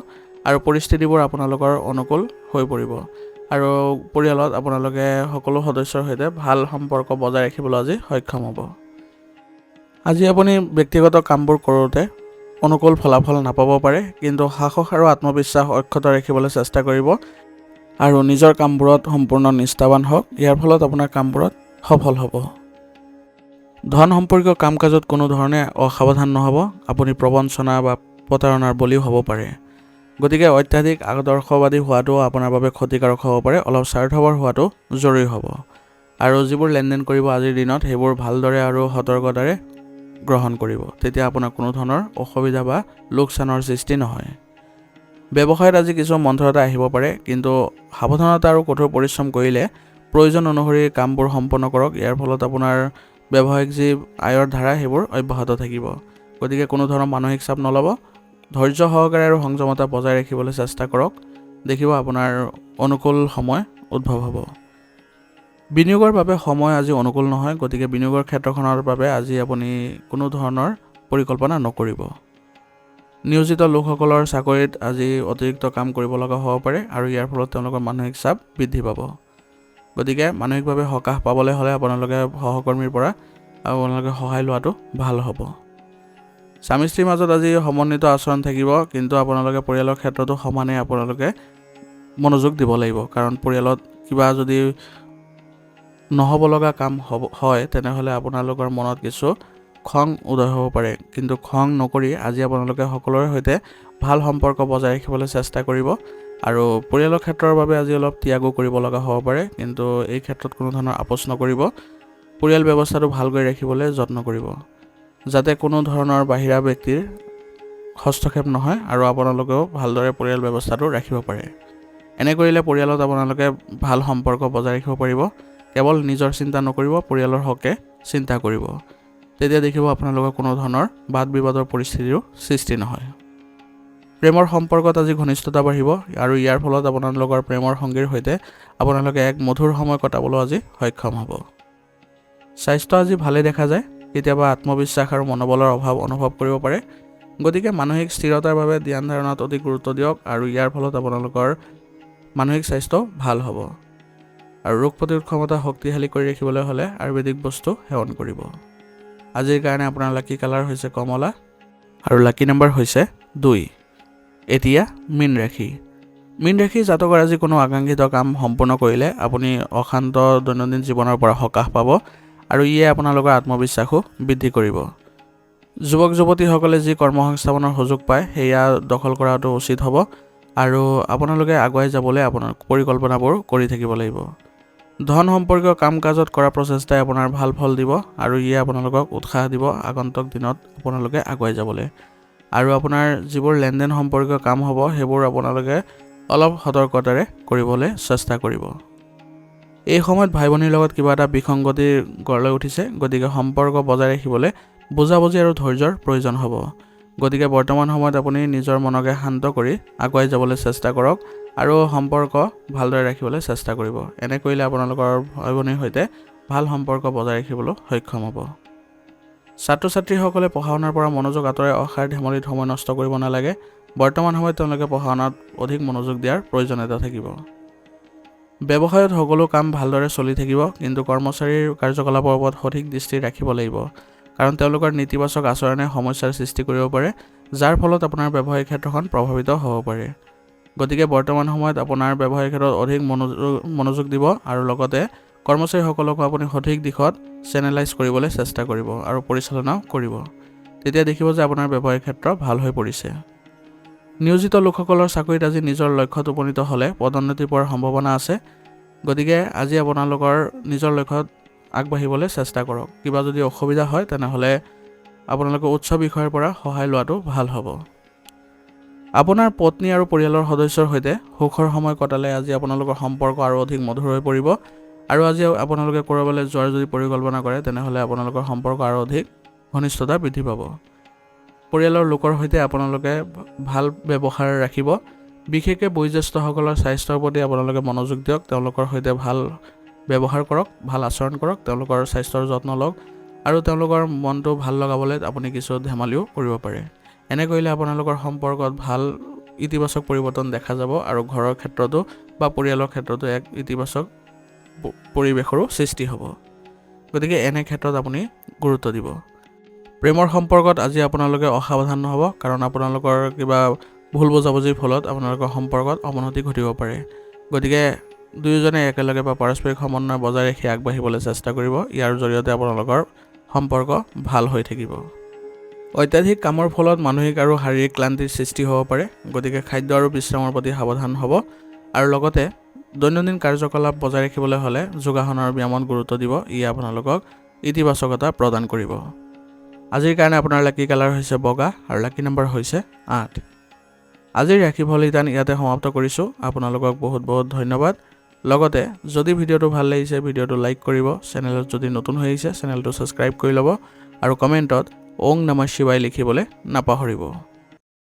আৰু পৰিস্থিতিবোৰ আপোনালোকৰ অনুকূল হৈ পৰিব। আৰু পৰিয়ালত আপোনালোকে সকলো সদস্যৰ সৈতে ভাল সম্পৰ্ক বজাই ৰাখিবলৈ আজি সক্ষম হ'ব। আজি আপুনি ব্যক্তিগত কামবোৰ কৰোঁতে অনুকূল ফলাফল নাপাব পাৰে, কিন্তু সাহস আৰু আত্মবিশ্বাস অক্ষত ৰাখিবলৈ চেষ্টা কৰিব আৰু নিজৰ কামবোৰত সম্পূৰ্ণ নিষ্ঠাৱান হওক। ইয়াৰ ফলত আপোনাৰ কামবোৰত সফল হ'ব। ধন সম্পৰ্কীয় কাম কাজত কোনো ধৰণে অসাৱধান নহ'ব। আপুনি প্ৰবঞ্চনা বা প্ৰতাৰণাৰ বলিও হ'ব পাৰে। গতিকে অত্যাধিক আদৰ্শবাদী হোৱাটো আপোনাৰ বাবে ক্ষতিকাৰক হ'ব পাৰে। অলপ স্বাৰ্থপৰ হোৱাটো জৰুৰী হ'ব। আৰু যিবোৰ লেনদেন কৰিব আজিৰ দিনত সেইবোৰ ভালদৰে আৰু সতৰ্কতাৰে গ্ৰহণ কৰিব। তেতিয়া আপোনাৰ কোনো ধৰণৰ অসুবিধা বা লোকচানৰ সৃষ্টি নহয়। ব্যৱসায়ত আজি কিছু মন্থৰতা আহিব পাৰে, কিন্তু সাৱধানতা আৰু কঠোৰ পৰিশ্ৰম কৰিলে প্ৰয়োজন অনুসৰি কামবোৰ সম্পন্ন কৰক। ইয়াৰ ফলত আপোনাৰ ব্যৱসায়িক যি আয়ৰ ধাৰা সেইবোৰ অব্যাহত থাকিব। গতিকে কোনো ধৰণৰ মানসিক চাপ নল'ব। ধৈৰ্য সহকাৰে আৰু সংযমতা বজাই ৰাখিবলৈ চেষ্টা কৰক। দেখিব আপোনাৰ অনুকূল সময় উদ্ভৱ হ'ব। বিনিয়োগৰ বাবে সময় আজি অনুকূল নহয়। গতিকে বিনিয়োগৰ ক্ষেত্ৰখনৰ বাবে আজি আপুনি কোনো ধৰণৰ পৰিকল্পনা নকৰিব। নিয়োজিত লোকসকলৰ চাকৰিত আজি অতিৰিক্ত কাম কৰিব লগা হ'ব পাৰে আৰু ইয়াৰ ফলত তেওঁলোকৰ মানসিক চাপ বৃদ্ধি পাব। গতিকে মানসিকভাৱে সকাহ পাবলৈ হ'লে আপোনালোকে সহকৰ্মীৰ পৰা আপোনালোকে সহায় লোৱাটো ভাল হ'ব। স্বামী স্ত্ৰীৰ মাজত আজি সমন্বিত আচৰণ থাকিব, কিন্তু আপোনালোকে পৰিয়ালৰ ক্ষেত্ৰতো সমানে আপোনালোকে মনোযোগ দিব লাগিব। কাৰণ পৰিয়ালত কিবা যদি নহ'ব লগা কাম হয়, তেনেহ'লে আপোনালোকৰ মনত কিছু খং উদয় হ'ব পাৰে। কিন্তু খং নকৰি আজি আপোনালোকে সকলোৰে সৈতে ভাল সম্পৰ্ক বজাই ৰাখিবলৈ চেষ্টা কৰিব। আৰু পৰিয়ালৰ ক্ষেত্ৰৰ বাবে আজি অলপ ত্যাগো কৰিব লগা হ'ব পাৰে, কিন্তু এই ক্ষেত্ৰত কোনো ধৰণৰ আপোচ নকৰিব। পৰিয়াল ব্যৱস্থাটো ভালকৈ ৰাখিবলৈ যত্ন কৰিব, যাতে কোনো ধৰণৰ বাহিৰা ব্যক্তিৰ হস্তক্ষেপ নহয় আৰু আপোনালোকেও ভালদৰে পৰিয়াল ব্যৱস্থাটো ৰাখিব পাৰে। এনে কৰিলে পৰিয়ালত আপোনালোকে ভাল সম্পৰ্ক বজাই ৰাখিব পাৰিব। কেৱল নিজৰ চিন্তা নকৰিব, পৰিয়ালৰ হকে চিন্তা কৰিব। তেতিয়া দেখিব আপোনালোকৰ কোনো ধৰণৰ বাদ বিবাদৰ পৰিস্থিতিৰো সৃষ্টি নহয়। প্ৰেমৰ সম্পৰ্কত আজি ঘনিষ্ঠতা বাঢ়িব আৰু ইয়াৰ ফলত আপোনালোকৰ প্ৰেমৰ সংগীৰ সৈতে আপোনালোকে এক মধুৰ সময় কটাবলৈ আজি সক্ষম হ'ব। স্বাস্থ্য আজি ভালে দেখা যায়। কেতিয়াবা আত্মবিশ্বাস আৰু মনোবলৰ অভাৱ অনুভৱ কৰিব পাৰে। গতিকে মানসিক স্থিৰতাৰ বাবে ধ্যান ধাৰণাত অতি গুৰুত্ব দিয়ক আৰু ইয়াৰ ফলত আপোনালোকৰ মানসিক স্বাস্থ্য ভাল হ'ব। আৰু ৰোগ প্ৰতিৰোধ ক্ষমতা শক্তিশালী কৰি ৰাখিবলৈ হ'লে আয়ুৰ্বেদিক বস্তু সেৱন কৰিব। আজিৰ কাৰণে আপোনাৰ লাকি কালাৰ হৈছে কমলা আৰু লাকি নাম্বাৰ হৈছে 2। এতিয়া মীন ৰাশি। মীন ৰাশি জাতকৰ আজি কোনো আকাংক্ষিত কাম সম্পূৰ্ণ কৰিলে আপুনি অশান্ত দৈনন্দিন জীৱনৰ পৰা সকাহ পাব আৰু ইয়ে আপোনালোকৰ আত্মবিশ্বাসো বৃদ্ধি কৰিব। যুৱক যুৱতীসকলে যি কৰ্মসংস্থাপনৰ সুযোগ পায় সেয়া দখল কৰাটো উচিত হ'ব। আৰু আপোনালোকে আগুৱাই যাবলৈ আপোনাৰ পৰিকল্পনাবোৰ কৰি থাকিব লাগিব। ধন সম্পৰ্কীয় কাম কাজত কৰা প্ৰচেষ্টাই আপোনাৰ ভাল ফল দিব আৰু ইয়ে আপোনালোকক উৎসাহ দিব আগন্তুক দিনত আপোনালোকে আগুৱাই যাবলৈ। আৰু আপোনাৰ যিবোৰ লেনদেন সম্পৰ্কীয় কাম হ'ব সেইবোৰ আপোনালোকে অলপ সতৰ্কতাৰে কৰিবলৈ চেষ্টা কৰিব। এই সময়ত ভাই ভনীৰ লগত কিবা এটা বিসংগতি গঢ় লৈ উঠিছে, গতিকে সম্পৰ্ক বজাই ৰাখিবলৈ বুজাবুজি আৰু ধৈৰ্যৰ প্ৰয়োজন হ'ব। গতিকে বৰ্তমান সময়ত আপুনি নিজৰ মনকে শান্ত কৰি আগুৱাই যাবলৈ চেষ্টা কৰক আৰু সম্পৰ্ক ভালদৰে ৰাখিবলৈ চেষ্টা কৰিব। এনে কৰিলে আপোনালোকৰ ভাই ভনীৰ সৈতে ভাল সম্পৰ্ক বজাই ৰাখিবলৈ সক্ষম হ'ব। ছাত্ৰ ছাত্ৰীসকলে পঢ়া শুনাৰ পৰা মনোযোগ আঁতৰাই অসাৰ ধেমালিত সময় নষ্ট কৰিব নালাগে। বৰ্তমান সময়ত তেওঁলোকে পঢ়া শুনাত অধিক মনোযোগ দিয়াৰ প্ৰয়োজনীয়তা থাকিব। ব্যৱসায়ত সকলো কাম ভালদৰে চলি থাকিব, কিন্তু কৰ্মচাৰীৰ কাৰ্যকলাপৰ ওপৰত সঠিক দৃষ্টি ৰাখিব লাগিব, কাৰণ তেওঁলোকৰ নেতিবাচক আচৰণে সমস্যাৰ সৃষ্টি কৰিব পাৰে, যাৰ ফলত আপোনাৰ ব্যৱসায়িক ক্ষেত্ৰখন প্ৰভাৱিত হ'ব পাৰে। গতিকে বৰ্তমান সময়ত আপোনাৰ ব্যৱসায়িক ক্ষেত্ৰত অধিক মনোযোগ দিব আৰু লগতে কৰ্মচাৰীসকলকো আপুনি সঠিক দিশত চেনেলাইজ কৰিবলৈ চেষ্টা কৰিব আৰু পৰিচালনাও কৰিব। তেতিয়া দেখিব যে আপোনাৰ ব্যৱসায়িক ক্ষেত্ৰ ভাল হৈ পৰিছে। নিয়োজিত লোকসকলৰ চাকৰিত আজি নিজৰ লক্ষ্যত উপনীত হ'লে পদোন্নতি পোৱাৰ সম্ভাৱনা আছে। গতিকে আজি আপোনালোকৰ নিজৰ লক্ষ্যত আগবাঢ়িবলৈ চেষ্টা কৰক। কিবা যদি অসুবিধা হয় তেনেহ'লে আপোনালোকে উচ্চ বিষয়ৰ পৰা সহায় লোৱাটো ভাল হ'ব। আপোনাৰ পত্নী আৰু পৰিয়ালৰ সদস্যৰ সৈতে সুখৰ সময় কটালে আজি আপোনালোকৰ সম্পৰ্ক আৰু অধিক মধুৰ হৈ পৰিব। আৰু আজি আপোনালোকে ক'ৰবালৈ যোৱাৰ যদি পৰিকল্পনা কৰে তেনেহ'লে আপোনালোকৰ সম্পৰ্ক আৰু অধিক ঘনিষ্ঠতা বৃদ্ধি পাব। পৰিয়ালৰ লোকৰ সৈতে আপোনালোকে ভাল ব্যৱহাৰ ৰাখিব। বিশেষকৈ বয়োজ্যেষ্ঠসকলৰ স্বাস্থ্যৰ প্ৰতি আপোনালোকে মনোযোগ দিয়ক। তেওঁলোকৰ সৈতে ভাল ব্যৱহাৰ কৰক, ভাল আচৰণ কৰক, তেওঁলোকৰ স্বাস্থ্যৰ যত্ন লওক আৰু তেওঁলোকৰ মনটো ভাল লগাবলৈ আপুনি কিছু ধেমালিও কৰিব পাৰে। এনে কৰিলে আপোনালোকৰ সম্পৰ্কত ভাল ইতিবাচক পৰিৱৰ্তন দেখা যাব আৰু ঘৰৰ ক্ষেত্ৰতো বা পৰিয়ালৰ ক্ষেত্ৰতো এক ইতিবাচক পৰিৱেশৰো সৃষ্টি হ'ব। গতিকে এনে ক্ষেত্ৰত আপুনি গুৰুত্ব দিব। প্ৰেমৰ সম্পৰ্কত আজি আপোনালোকে অসাৱধান নহ'ব, কাৰণ আপোনালোকৰ কিবা ভুল বুজাবুজিৰ ফলত আপোনালোকৰ সম্পৰ্কত অৱনতি ঘটিব পাৰে। গতিকে দুয়োজনে একেলগে বা পাৰস্পৰিক সমন্বয় বজাই ৰাখি আগবাঢ়িবলৈ চেষ্টা কৰিব। ইয়াৰ জৰিয়তে আপোনালোকৰ সম্পৰ্ক ভাল হৈ থাকিব। অত্যাধিক কামৰ ফলত মানসিক আৰু শাৰীৰিক ক্লান্তিৰ সৃষ্টি হ'ব পাৰে। গতিকে খাদ্য আৰু বিশ্ৰামৰ প্ৰতি সাৱধান হ'ব আৰু লগতে দৈনন্দিন কাৰ্যকলাপ বজাই ৰাখিবলৈ হ'লে যোগাসন আৰু ব্যায়ামত গুৰুত্ব দিব। ই আপোনালোকক ইতিবাচকতা প্ৰদান কৰিব। আজিৰ কাৰণে আপোনাৰ লাকি কালাৰ হৈছে বগা আৰু লাকি নম্বৰ হৈছে 8। আজিৰ ৰাশিফল নিদান ইয়াতে সমাপ্ত কৰিছোঁ। আপোনালোকক বহুত বহুত ধন্যবাদ। লগতে যদি ভিডিঅ'টো ভাল লাগিছে ভিডিঅ'টো লাইক কৰিব, চেনেলত যদি নতুন হৈ আহিছে চেনেলটো ছাবস্ক্ৰাইব কৰি ল'ব আৰু কমেণ্টত ওং নমঃ শিৱায় লিখিবলৈ নাপাহৰিব।